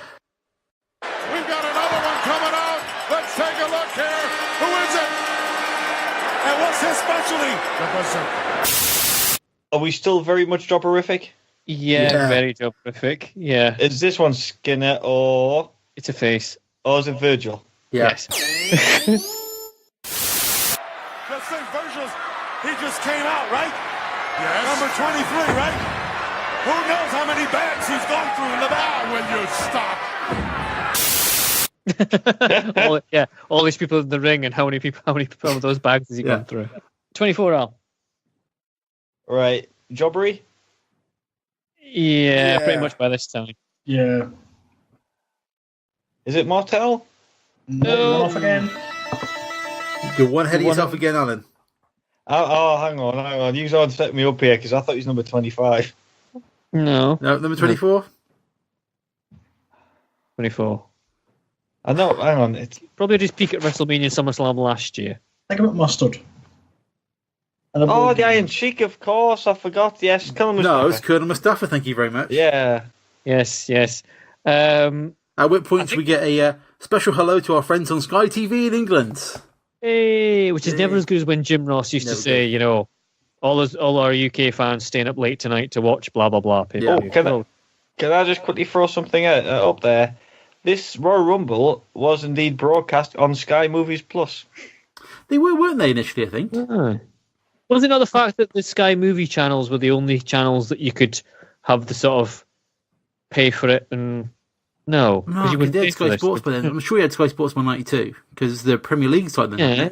We've got another one coming out. Let's take a look here. Who is it? And what's his specialty? The Berserker.
Are we still very much jobberific?
Yeah, very jobberific. Yeah.
Is this one Skinner or...
It's a face.
Or is it Virgil?
Yeah.
Yes.
Just think, Virgil's, he just came out, right? Yes. Number 23, right? Who knows how many bags he's gone through in the bag?
all these people in the ring, and how many of those bags has he gone through? 24 Al.
Right. Jobbery?
Yeah, pretty much by this time.
Yeah.
Is it Martel?
No. Off again.
You're one ahead of yourself again, Alan.
Oh, hang on. You all set me up here because I thought he was number 25.
No.
No, number 24?
24.
I know, hang on. It's
probably his peak at WrestleMania SummerSlam last year.
Think about Mustard.
Oh, the Iron Sheik, of course. I forgot. Yes, Colonel Mustafa.
No, it's Colonel Mustafa. Thank you very much.
Yeah.
Yes.
At which point we get a special hello to our friends on Sky TV in England.
Hey, which is never as good as when Jim Ross used to say, you know, all our UK fans staying up late tonight to watch blah blah blah.
Can I just quickly throw something up there? This Royal Rumble was indeed broadcast on Sky Movies Plus.
They weren't they, initially, I think?
Was it not the fact that the Sky Movie channels were the only channels that you could have the sort of pay for it? And no,
you wouldn't had Sky Sports by then. I'm sure you had Sky Sports by 92 because the Premier League started then.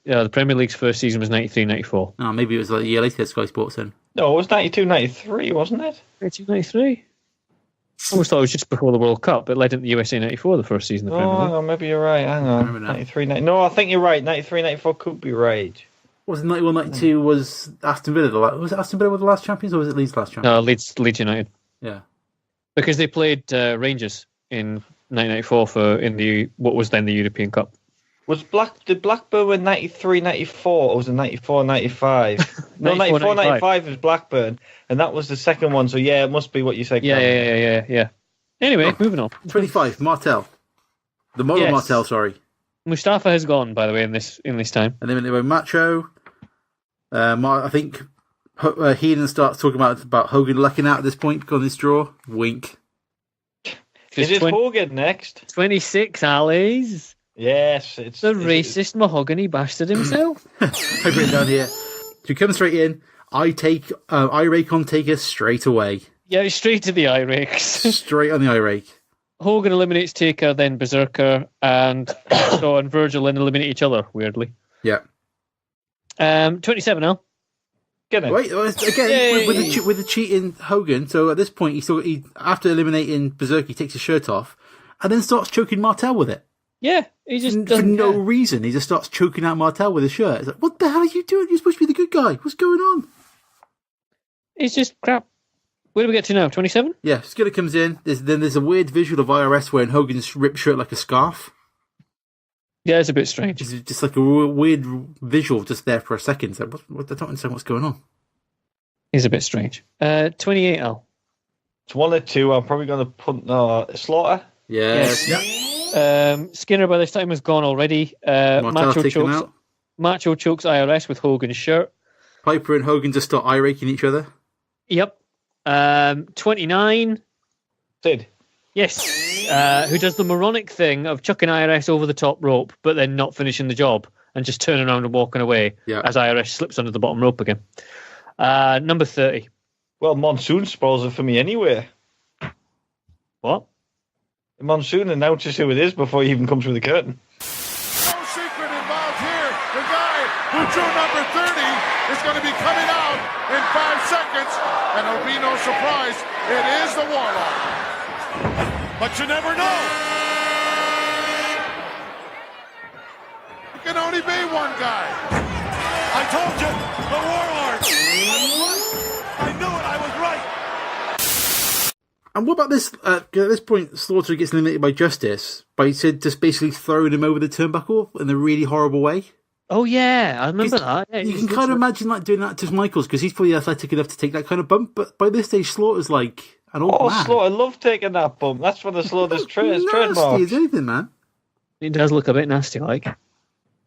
Yeah. The Premier League's first season was 93, 94.
Oh, maybe it was like a year later at Sky Sports then.
No, it was 92, 93, wasn't it?
92, 93. I always thought it was just before the World Cup. It led into the USA 94, the first season of the Premier League.
Oh, maybe you're right. Hang on. 93, 90. No, I think you're right. 93, 94 could be right.
Was it 91, 92 was Aston Villa? Was it Aston Villa were the last champions or was it Leeds last champions?
No, Leeds United.
Yeah.
Because they played Rangers in 1994 in what was then the European Cup.
Did Blackburn win 93, 94 or was it 94, 95? No, 94, 95 was Blackburn and that was the second one. So yeah, it must be what you said.
Yeah. Anyway, moving on.
25, Martel. The model Martel, sorry.
Mustafa has gone, by the way, in this time.
And then they were Macho. I think Heenan starts talking about Hogan lucking out at this point on this draw. Wink.
Is it Hogan next?
26, Alice.
Yes, it's
the racist mahogany bastard himself.
I've written down here. To come straight in, I rake on Taker straight away.
Yeah, straight to the eye rakes.
Straight on the eye rake.
Hogan eliminates Taker, then Berserker, and Shaw and Virgil then eliminate each other, weirdly.
Yeah.
27 now.
Wait, again, with the cheating Hogan, so at this point, he after eliminating Berserker, he takes his shirt off, and then starts choking Martel with it.
Yeah, he just
for no reason. He just starts choking out Martel with his shirt. It's like, what the hell are you doing? You're supposed to be the good guy. What's going on?
It's just crap. Where do we get to now? 27?
Yeah, Skinner comes in. There's a weird visual of IRS wearing Hogan's ripped shirt like a scarf.
Yeah, it's a bit strange.
It's just like a weird visual just there for a second. It's like, I don't understand what's going on.
It's a bit strange. 28, Al.
It's 1 or 2. I'm probably going to put Slaughter.
Yes.
Skinner by this time has gone already. Macho chokes IRS with Hogan's shirt.
Piper and Hogan just start eye raking each other.
Yep. 29.
Sid.
Yes. Who does the moronic thing of chucking IRS over the top rope, but then not finishing the job and just turning around and walking away as IRS slips under the bottom rope again. Number 30.
Well, Monsoon spoils it for me anyway.
What?
Monsoon announces who it is before he even comes through the curtain.
No secret involved here. The guy who drew number 30 is going to be coming out in 5 seconds, and it'll be no surprise. It is the Warlock.
But you never know.
It can only be one guy.
I told you, the Warlord. I knew it. I was right.
And what about this? At this point, Slaughter gets eliminated by Justice, by Sid just basically throwing him over the turnbuckle in a really horrible way.
Oh yeah, I remember that. Yeah,
you can kind of imagine like doing that to Michaels because he's probably athletic enough to take that kind of bump. But by this stage, Slaughter's like an old man.
Slaughter loved taking that bump. That's one of Slaughter's trademark.
Nasty as anything, man.
It does look a bit nasty, like.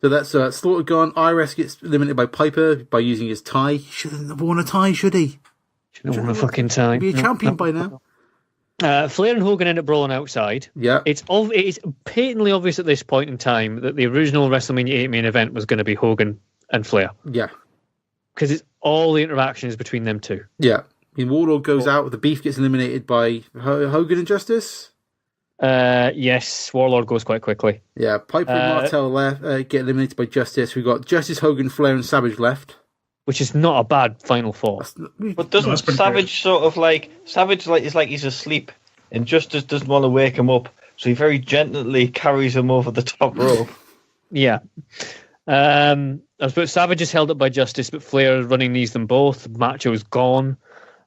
So that's Slaughter gone. IRS gets eliminated by Piper by using his tie. He shouldn't have worn a tie, should he?
Shouldn't have worn a fucking tie.
Be a champion by now.
Flair and Hogan end up brawling outside.
Yeah.
It's patently obvious at this point in time that the original WrestleMania 8 main event was going to be Hogan and Flair.
Yeah.
Because it's all the interactions between them two.
Yeah. I mean, Warlord goes out. The Beef gets eliminated by Hogan and Justice.
Yes, Warlord goes quite quickly.
Yeah, Piper and Martel left, get eliminated by Justice. We've got Justice, Hogan, Flair, and Savage left.
Which is not a bad final four.
But doesn't Savage sort of like... Savage is like he's asleep, and Justice doesn't want to wake him up, so he very gently carries him over the top rope.
Yeah. I was about Savage is held up by Justice, but Flair running knees them both. Macho's gone.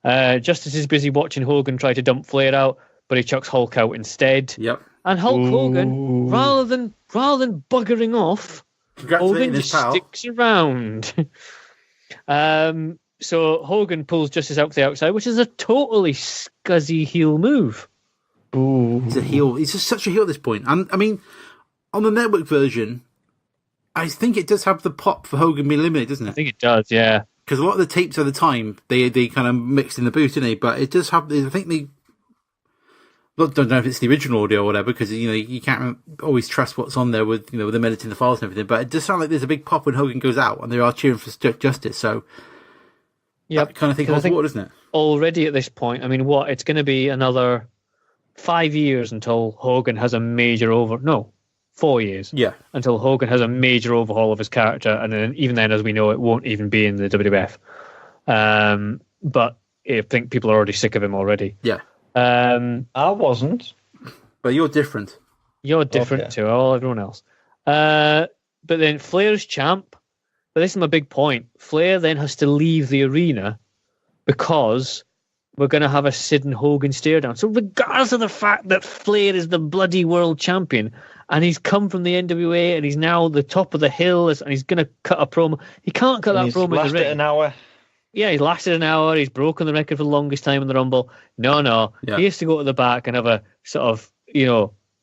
Justice is busy watching Hogan try to dump Flair out, but he chucks Hulk out instead.
Yep.
And Hulk Hogan, rather than buggering off, Hogan just sticks around. So Hogan pulls Justice out to the outside, which is a totally scuzzy heel move.
Ooh. He's a heel. He's just such a heel at this point. And I mean, on the network version, I think it does have the pop for Hogan being eliminated, doesn't it?
I think it does, yeah.
Because a lot of the tapes at the time, they kind of mixed in the booth, didn't they? But it does have, I think they, don't know if it's the original audio or whatever, because, you can't always trust what's on there with, with them editing the files and everything. But it does sound like there's a big pop when Hogan goes out and they are cheering for Justice. So, that kind of thing holds water, doesn't it?
Already at this point, I mean, it's going to be another 5 years until Hogan has a major 4 years.
Yeah.
Until Hogan has a major overhaul of his character, and then even then, as we know, it won't even be in the WWF. But I think people are already sick of him already.
Yeah.
I wasn't.
But you're different.
You're different to everyone else. But then Flair's champ. But this is my big point. Flair then has to leave the arena because we're going to have a Sid and Hogan stare down. So regardless of the fact that Flair is the bloody world champion and he's come from the NWA and he's now the top of the hill and he's going to cut a promo, he can't cut that promo in the ring.
An hour.
Yeah, he's lasted an hour. He's broken the record for the longest time in the Rumble. No. Yeah. He has to go to the back and have a sort of,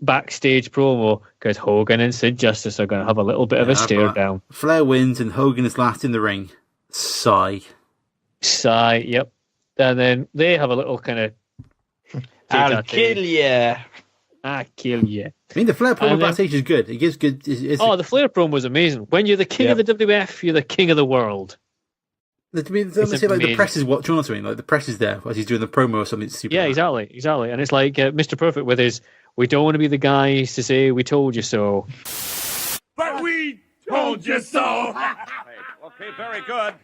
backstage promo because Hogan and Sid Justice are going to have a little bit of a stare down.
Flair wins and Hogan is last in the ring. Sigh,
yep. And then they have a little kind of...
I'll kill ya.
I kill ya.
I mean, the Flair promo backstage is good. It gives good...
the Flair promo was amazing. When you're the king of the WWF, you're the king of the world.
I mean, the press is watching or something. Like the press is there as he's doing the promo or something. Super
exactly. And it's like Mr. Perfect with his, we don't want to be the guys to say we told you so.
But we told you so.
Okay, very good.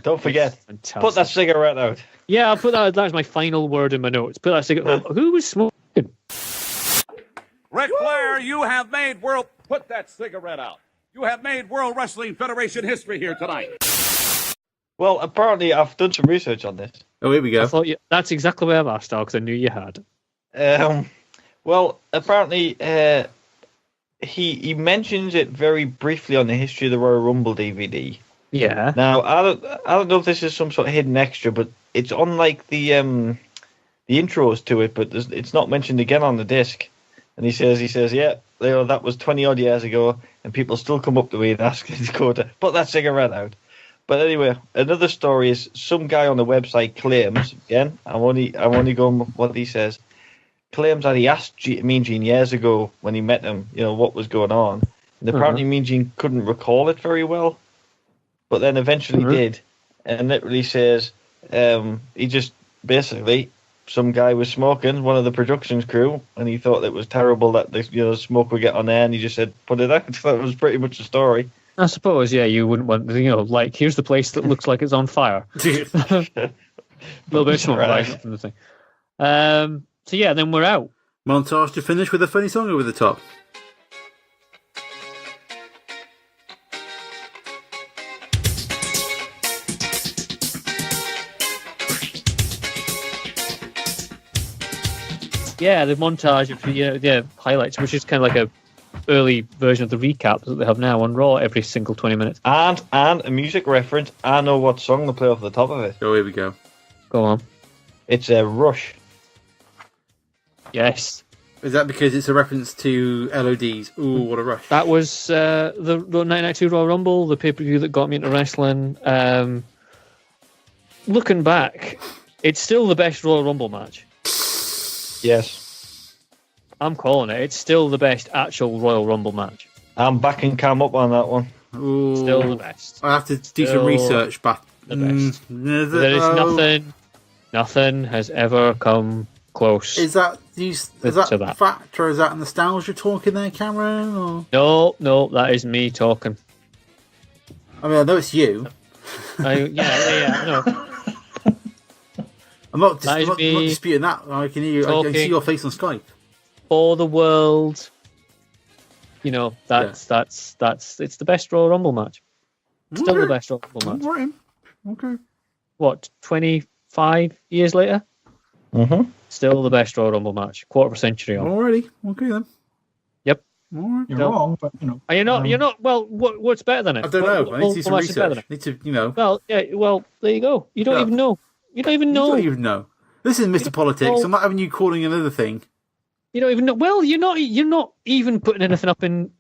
Don't forget, put that cigarette out.
Yeah, I'll put that. That's my final word in my notes. Put that cigarette. Who was smoking?
Ric Flair, you have made world. Put that cigarette out. You have made World Wrestling Federation history here tonight.
Well, apparently I've done some research on this.
Oh, here we go.
I thought that's exactly what I've asked, because I knew you had.
Well, apparently he mentions it very briefly on the History of the Royal Rumble DVD.
Yeah.
Now I don't know if this is some sort of hidden extra, but it's on like the intros to it, but it's not mentioned again on the disc. And he says, yeah, that was 20 odd years ago, and people still come up to me and ask me to go to put that cigarette out. But anyway, another story is some guy on the website claims, again, I'm only going with what he says, claims that he asked Mean Gene years ago when he met him, what was going on. And apparently Mean Gene couldn't recall it very well, but then eventually did, and literally says he just basically, some guy was smoking, one of the productions crew, and he thought it was terrible that the smoke would get on air, and he just said, put it out. That was pretty much the story.
I suppose, yeah, you wouldn't want, like, here's the place that looks like it's on fire. A little bit of smoke rising from the thing. So yeah, then we're out.
Montage to finish with a funny song over the top.
Yeah, the montage of the highlights, which is kind of like a early version of the recap that they have now on Raw every single 20 minutes.
And a music reference. I know what song to play off the top of it.
Oh, here we go.
Go on.
It's a Rush.
Yes.
Is that because it's a reference to LOD's Ooh, What a Rush?
That was the 1992 Royal Rumble, the pay-per-view that got me into wrestling. Looking back, it's still the best Royal Rumble match.
Yes.
I'm calling it. It's still the best actual Royal Rumble match.
I'm backing Cam up on that one.
Ooh.
Still the best.
I have to do some research back.
The best. There is nothing has ever come close.
Is that fact, or is that nostalgia talking there, Cameron? Or?
No, that is me talking.
I mean, I know it's you.
I know.
I'm not disputing that. I can hear you. I can see your face on Skype.
For the world. You know, that's it's the best Royal Rumble match. Still the best Royal Rumble match.
Right. Okay.
What, 25 years later?
Mm-hmm.
Still the best Royal Rumble match. Quarter of a century on.
Already. Okay then.
Yep.
Alright.
You're wrong, but you know.
Are you not? You're not. Well, what's better than it?
I don't know. I need to do some research. I need to,
Well, yeah. Well, there you go. You don't even know. You don't even know.
You don't even know. This is Mr. Politics. I'm not having you calling another thing.
You don't even know. Well, you're not even putting anything up in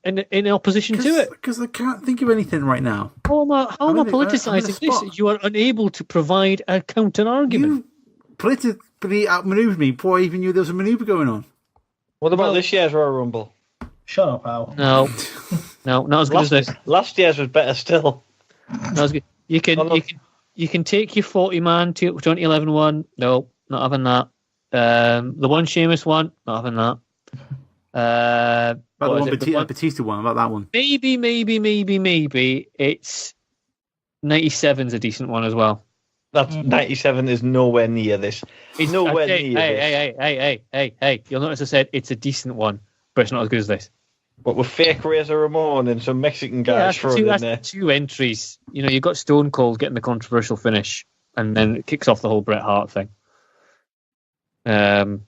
opposition to it.
Because I can't think of anything right now.
How am I politicising this? You are unable to provide a counter argument.
You politically outmaneuvered me before I even knew there was a manoeuvre going on.
What about this year's Royal Rumble?
Shut up, Al.
No, not as good as this.
Last year's was better still.
Not as good. You can take your 40-man 2011 one. No, not having that. The one Sheamus one, not having that.
About the one Batista one, about that one.
Maybe it's 97's a decent one as well.
That's 97 is nowhere near this. It's nowhere near this.
Hey! You'll notice I said it's a decent one, but it's not as good as this.
But with fake Razor Ramon and some Mexican guys thrown in there.
Two entries. You know, you've got Stone Cold getting the controversial finish, and then it kicks off the whole Bret Hart thing. So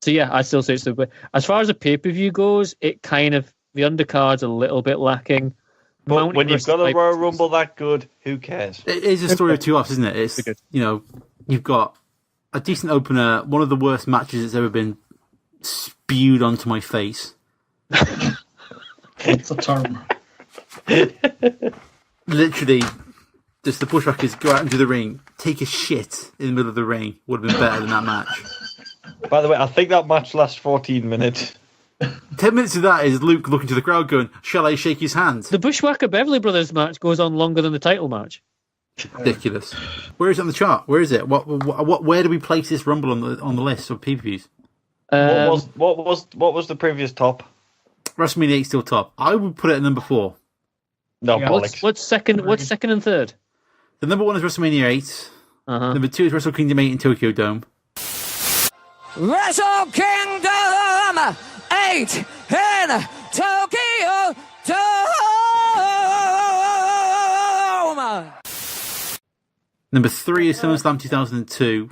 yeah, I still say it's the. As far as the pay-per-view goes, it kind of the undercard's a little bit lacking.
But when you've got a Royal Rumble that good, who cares?
It is a story of two halves, isn't it? It's you've got a decent opener, one of the worst matches that's ever been spewed onto my face.
What's the term?
Literally, just the Bushwhackers go out into the ring, take a shit in the middle of the ring. Would have been better than that match.
By the way, I think that match lasts 14 minutes.
10 minutes of that is Luke looking to the crowd going, shall I shake his hand?
The Bushwhacker Beverly Brothers match goes on longer than the title match.
Ridiculous. Where is it on the chart? Where is it? Where do we place this Rumble on the list of pay-per-views?
What was the previous top?
WrestleMania 8 still top. I would put it at number 4.
No, bollocks.
What's second and third?
The number 1 is WrestleMania 8. Number 2 is Wrestle Kingdom 8 in Tokyo Dome.
Wrestle Kingdom 8 in Tokyo Dome.
Number 3 is SummerSlam 2002.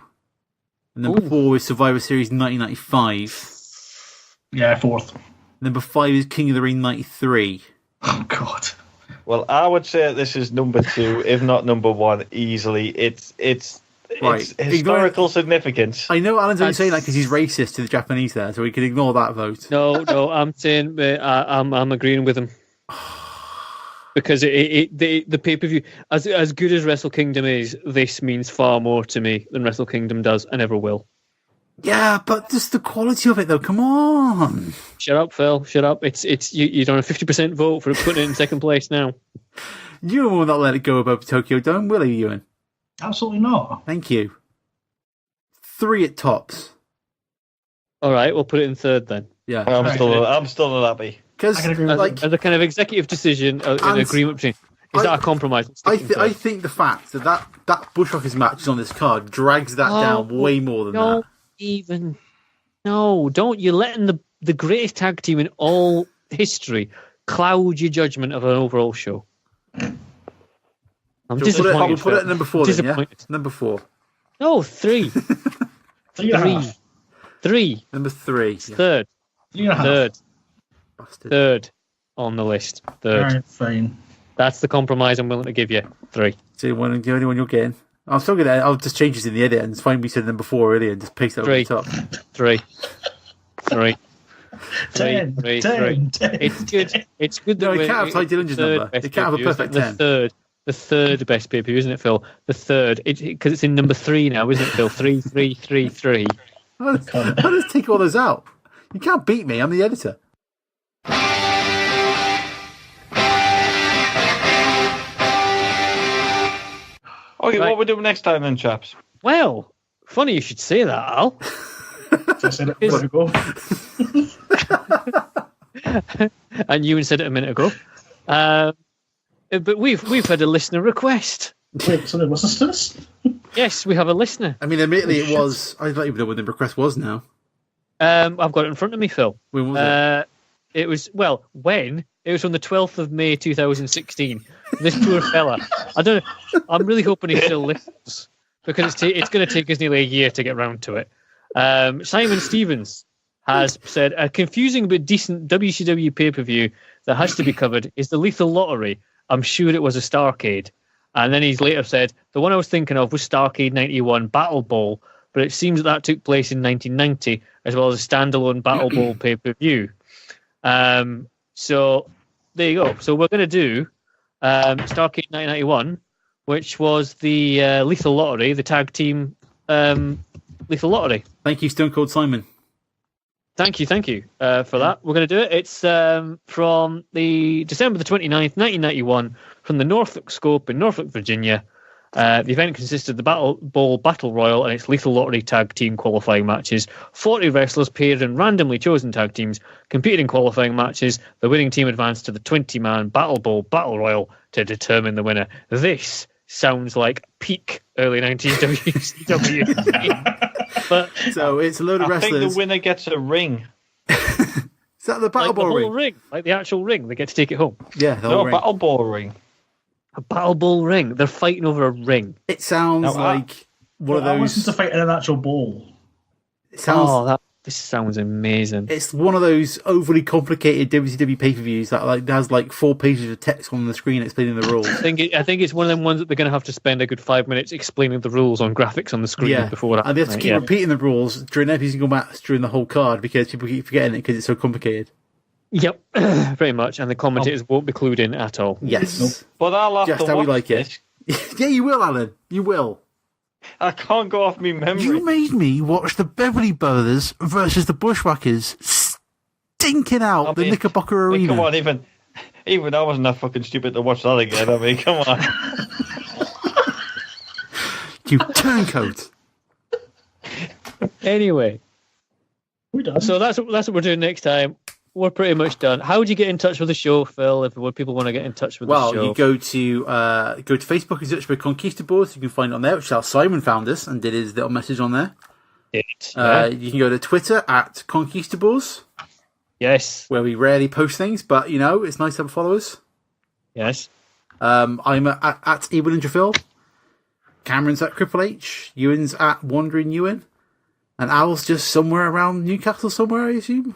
And number 4 is Survivor Series 1995.
Yeah, 4th.
Number 5 is King of the Ring 93.
Oh, God.
Well, I would say this is number 2, if not number 1, easily. It's historical significance.
I know Alan's only saying that because he's racist to the Japanese there, so we can ignore that vote.
No, I'm saying I'm agreeing with him. Because the pay-per-view, as good as Wrestle Kingdom is, this means far more to me than Wrestle Kingdom does and ever will.
Yeah, but just the quality of it, though. Come on.
Shut up, Phil. Shut up. It's you don't have 50% vote for putting it in second place now.
You will not let it go above Tokyo Dome, will you, Ewan?
Absolutely not.
Thank you. 3 at tops.
All right, we'll put it in third then.
Yeah,
I'm still not happy.
Because
as a kind of executive decision, an agreement between. Is that a compromise?
I think the fact that Bushwhackers match is on this card drags that down way more than that.
Don't. You're letting the greatest tag team in all history cloud your judgment of an overall show. I'm disappointed.
We'll put it at number 4 then, yeah? Number 4.
No, 3.
3.5.
3.
Number 3.
Yeah. Third.
3.5.
Third on the list. Third.
All right, fine.
That's the compromise I'm willing to give you. 3.
So the only one you're getting. I'm still gonna. I'll just change this in the edit and it's fine. We said number 4 earlier and just paste it over the top.
3.
10.
It's good. It's good that
it can't have Ty Dillinger's number. It can't have a perfect 10.
The third best pay-per-view, isn't it, Phil? The third, because it's in number 3 now, isn't it, Phil? 3, 3, 3, 3.
I'll just take all those out. You can't beat me. I'm the editor.
Okay, what are we doing next time then, chaps?
Well, funny you should say that, Al.
I said it a minute ago.
And Euan said it a minute ago. But we've had a listener request.
Wait, so what's this to this?
Yes, we have a listener.
I mean, admittedly, it was. I don't even know when the request was now.
I've got it in front of me, Phil.
When was it?
It was when it was on the 12th of May 2016. This poor fella. I don't know. I'm really hoping he still listens because it's going to take us nearly a year to get round to it. Simon Stevens has said a confusing but decent WCW pay-per-view that has to be covered is the Lethal Lottery. I'm sure it was a Starrcade. And then he's later said the one I was thinking of was Starrcade 91 Battle Bowl, but it seems that took place in 1990 as well as a standalone Battle Bowl pay-per-view. So there you go. So we're going to do Starrcade 1991, which was the Lethal Lottery, the tag team Lethal Lottery.
Thank you, Stone Cold Simon.
Thank you for that. We're going to do it. It's from the December the 29th, 1991, from the Norfolk Scope in Norfolk, Virginia. The event consisted of the Battle Bowl Battle Royal and its Lethal Lottery tag team qualifying matches. 40 wrestlers paired in randomly chosen tag teams competed in qualifying matches. The winning team advanced to the 20-man Battle Bowl Battle Royal to determine the winner. This sounds like peak early 90s WCW. But
so it's a load of wrestlers.
I think the winner gets a ring.
Is that the Battle Bowl
ring? Like the actual ring. They get to take it home.
Yeah,
no, Battle Bowl ring.
A Battle Bowl ring. They're fighting over a ring.
It sounds like one of those.
I want them to fight in an actual bowl.
It sounds.
This sounds amazing.
It's one of those overly complicated WCW pay-per-views that has 4 pages of text on the screen explaining the rules.
I think it's one of them ones that they're going to have to spend a good 5 minutes explaining the rules on graphics on the screen before that.
And they have to keep repeating the rules during every single match during the whole card because people keep forgetting it because it's so complicated.
Yep, very much. And the commentators won't be clued in at all.
Yes.
Nope. But I'll have
just
to
how we
watch
like it. Yeah, you will, Alan. You will.
I can't go off me memory.
You made me watch the Beverly Brothers versus the Bushwhackers stinking out the Knickerbocker Arena.
Come on, even I wasn't that fucking stupid to watch that again. I mean, come on.
You turncoat.
Anyway.
We're done.
So that's what we're doing next time. We're pretty much done. How would you get in touch with the show, Phil, if people want to get in touch with the show?
Well, you go to Facebook and search for Conquistabores. You can find it on there, which is how Simon found us and did his little message on there. You can go to Twitter at Conquistabores.
Yes.
Where we rarely post things, but, it's nice to have followers.
Yes.
I'm at Evil Ninja Phil. Cameron's at Triple H. Ewan's at Wandering Ewan. And Al's just somewhere around Newcastle somewhere, I assume.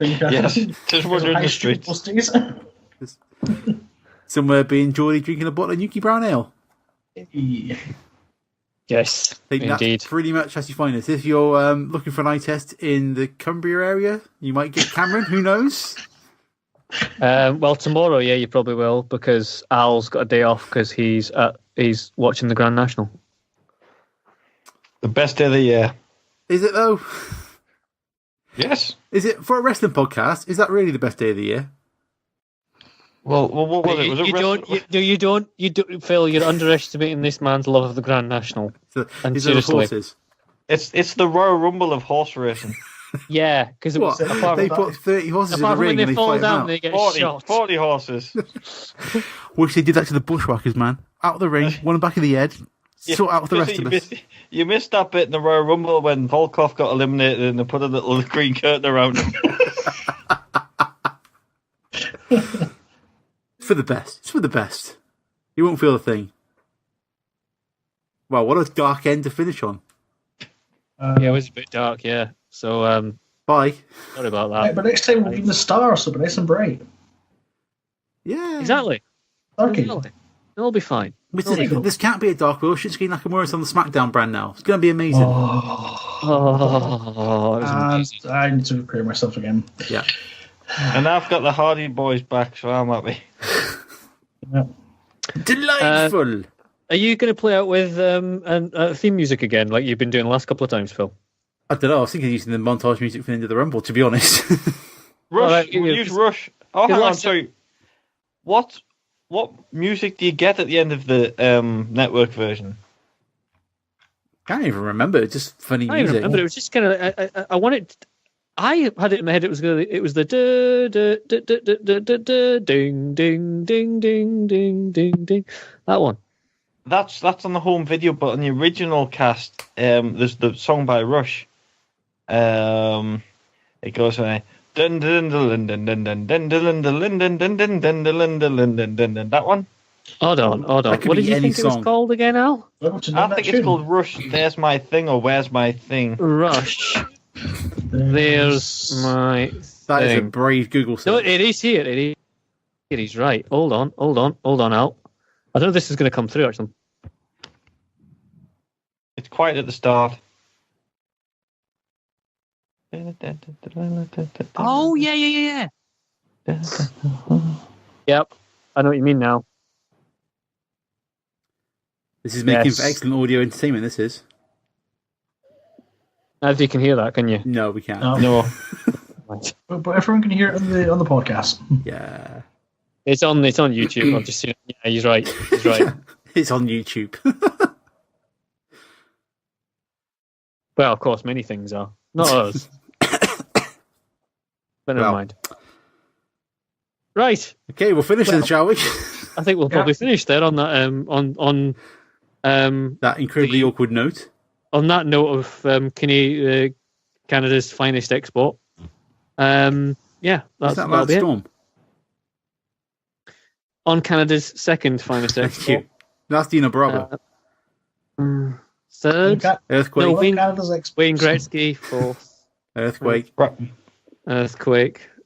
Yes, just wandering the streets.
Somewhere being Geordie drinking a bottle of Nuki Brown Ale.
Yes,
I think
indeed.
That's pretty much as you find us. If you're looking for an eye test in the Cumbria area, you might get Cameron. Who knows?
Well, tomorrow, yeah, you probably will, because Al's got a day off because he's watching the Grand National.
The best day of the year.
Is it though?
Yes.
Is it for a wrestling podcast? Is that really the best day of the year?
Well, what was it? Was
you don't, Phil. You're underestimating this man's love of the Grand National.
So,
and
seriously, horses?
It's the Royal Rumble of horse racing.
Yeah, because
they put 30 horses in the ring and they
fall
fight
down,
them
they get
40 horses.
Wish they did that to the Bushwhackers, man. Out of the ring, one back of the head. Sort out the rest of us.
You missed that bit in the Royal Rumble when Volkov got eliminated and they put a little green curtain around him.
For the best. It's for the best. You won't feel a thing. Wow, what a dark end to finish on.
Yeah, it was a bit dark, yeah. So,
bye.
Sorry about that.
Right, but next time we'll be in the stars, so it'll be nice and bright.
Yeah.
Exactly.
Okay.
Exactly. It'll be fine.
This can't be a dark world. Shinsuke Nakamura's on the SmackDown brand now. It's going to be amazing.
It was amazing.
I need to prepare myself again.
Yeah.
And I've got the Hardy Boys back, so I'm happy.
Yeah.
Delightful.
Are you going to play out with theme music again, like you've been doing the last couple of times, Phil?
I don't know. I was thinking of using the montage music for the end of the Rumble, to be honest.
Rush. Use Rush. Oh, hang on. Sorry. What music do you get at the end of the network version?
Can't even remember. It's just funny music.
I don't remember. It was just kind of. I wanted. I had it in my head. It was the ding ding ding ding ding ding ding. That one.
That's on the home video, but on the original cast, there's the song by Rush. It goes like dun dun dun dun dun dun dun dun dun dun dun dun dun dun dun dun dun dun. That one.
Hold on. What did you think it was called again, Al?
I think it's called Rush. There's my thing, or Where's my thing?
Rush. There's my thing.
That is a brave Google search.
No, it is here. It is. He's right. Hold on, Al. I don't know if this is going to come through, actually.
It's quite at the start.
Oh, yeah. Yep. I know what you mean now.
This is making for excellent audio entertainment, this is.
As you can hear that, can you?
No, we can't.
No.
But everyone can hear it on the podcast.
Yeah.
It's on YouTube. I've just seen it. Yeah, he's right.
It's on YouTube.
Well, of course, many things are. Not us. But never mind. Right.
Okay, we'll finish then, shall we?
I think we'll probably finish there on that on
that incredibly awkward note.
On that note of Canada's finest export.
Is that Loud Storm?
On Canada's second finest export.
Cute. That's Dino Bravo.
Third.
Earthquake.
No, Wayne Gretzky. Fourth.
Earthquake.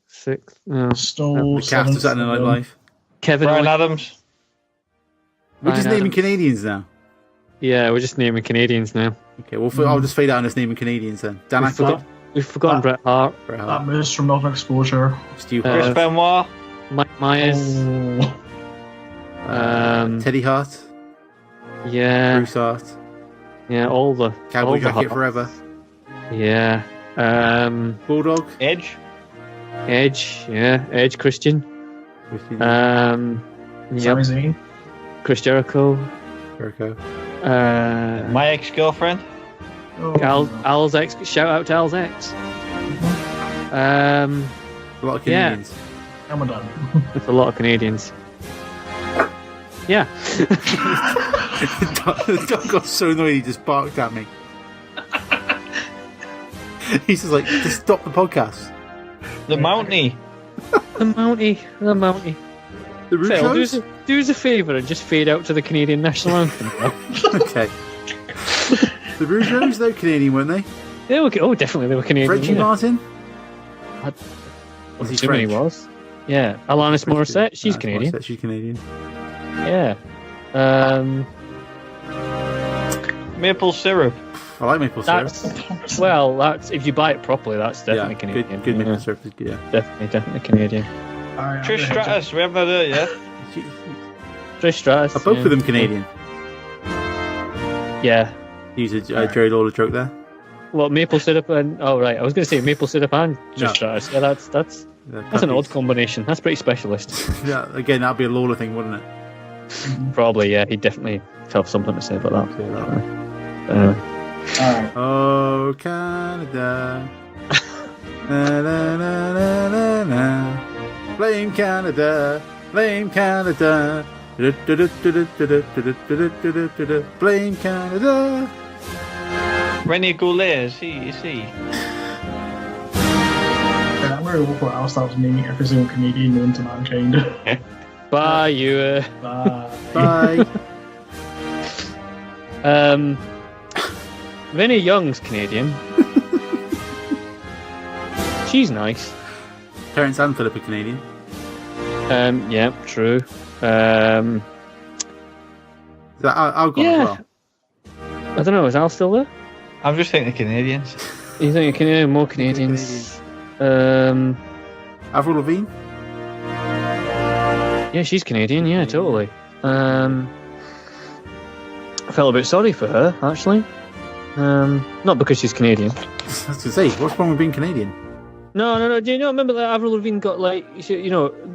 Sixth. No.
Stoll.
The cast of Saturday Night Live.
Brian Adams.
We're just naming Canadians now.
Yeah, we're just naming Canadians now.
Okay, well, I'll just fade out and just naming Canadians then. Dan Aykroyd.
We've forgotten Bret Hart.
That moves from Northern Exposure.
Stu
Chris Benoit.
Mike Myers.
Teddy Hart.
Yeah.
Bruce Hart.
Yeah, all the
Cowboy Jacket Forever.
Yeah.
Bulldog.
Edge.
Yeah. Edge Christian.
Sami Zayn.
Chris Jericho.
My ex-girlfriend.
Al's ex. Shout out to Al's ex.
A lot of Canadians.
Yeah. And we're done.
It's a lot of Canadians. Yeah.
The dog got so annoyed he just barked at me. He's just like, just stop the podcast.
The Mountie.
The Mountie.
The Rougeos?
Do us a favour and just fade out to the Canadian national anthem.
Okay. The Rougeos, they were Canadian, weren't they?
They were. Oh, definitely they were Canadian.
Reggie Martin?
Was he French? He was. Yeah. Alanis Morissette, she's Canadian.
Morissette, she's Canadian.
Yeah.
Maple syrup.
I like maple syrup.
That's if you buy it properly, that's definitely Canadian.
Good maple syrup is good, yeah.
Definitely Canadian.
Right,
Trish Stratus, we haven't had her yet.
Trish Stratus.
Are both of them Canadian?
Yeah.
Use a Jerry Lawler joke there.
What, maple syrup and... Oh, right. I was going to say maple syrup and Trish Stratus. Yeah, that's an odd combination. That's pretty specialist.
Yeah, again, that'd be a Lawler thing, wouldn't it?
Probably, yeah. He'd definitely have something to say about that.
Alright.
Oh, Canada. Na, na, na, na, na, na. Blame Canada. Blame Canada. Blame Canada.
Rene Goulet, is he?
I'm going to look what else that was naming every single Canadian known to mankind.
Bye, you.
Bye.
Vinnie Young's Canadian. She's nice.
Terence and Philip are Canadian.
Yeah, true.
Is that Al gone as well?
I don't know, is Al still there?
I'm just thinking Canadians.
You think Canadian, more Canadians?
Avril Lavigne?
Yeah, she's Canadian, yeah, totally. I felt a bit sorry for her, actually. Not because she's Canadian.
I was going to say, what's wrong with being Canadian?
No. Do you know? Remember that Avril Lavigne got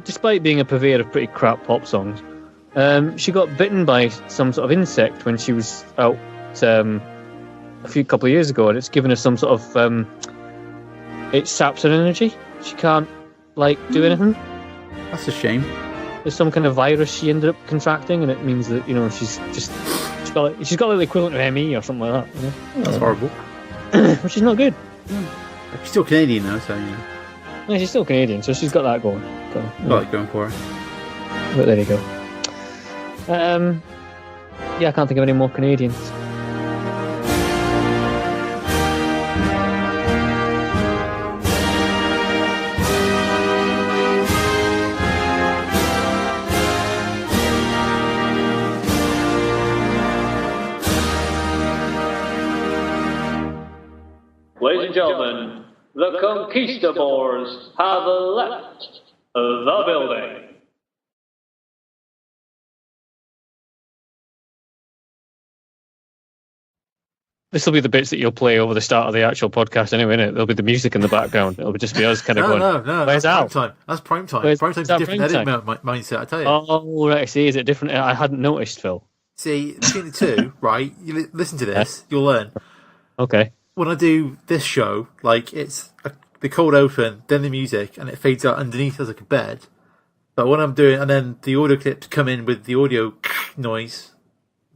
despite being a purveyor of pretty crap pop songs, she got bitten by some sort of insect when she was out a couple of years ago, and it's given her some sort of it saps her energy. She can't do anything.
That's a shame.
there's some kind of virus she ended up contracting, and it means that she's got like the equivalent of ME or something like that.
That's horrible.
Which is not good.
She's still Canadian though, so
Yeah, she's still Canadian, so she's got that going.
Going for her.
But there you go. Yeah, I can't think of any more Canadians.
Ladies and gentlemen, the Conquistadores have left the building.
This will be the bits that you'll play over the start of the actual podcast anyway, innit? There'll be the music in the background. It'll just be us kind of going,
No,
where's Al?
prime time. That's prime time.
Where's
Prime time's a different editing mindset, I tell you.
Oh, right, I see. Is it different? I hadn't noticed, Phil.
See, between the two, right, you listen to this, you'll learn.
Okay.
When I do this show, like, it's the cold open, then the music, and it fades out underneath as like a bed. But when I'm doing, and then the audio clips come in with the audio noise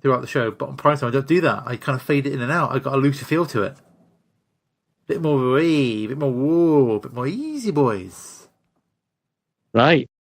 throughout the show, but on prime time I don't do that. I kind of fade it in and out. I've got a looser feel to it. Bit more wee, bit more whoa, bit more easy, boys.
Right.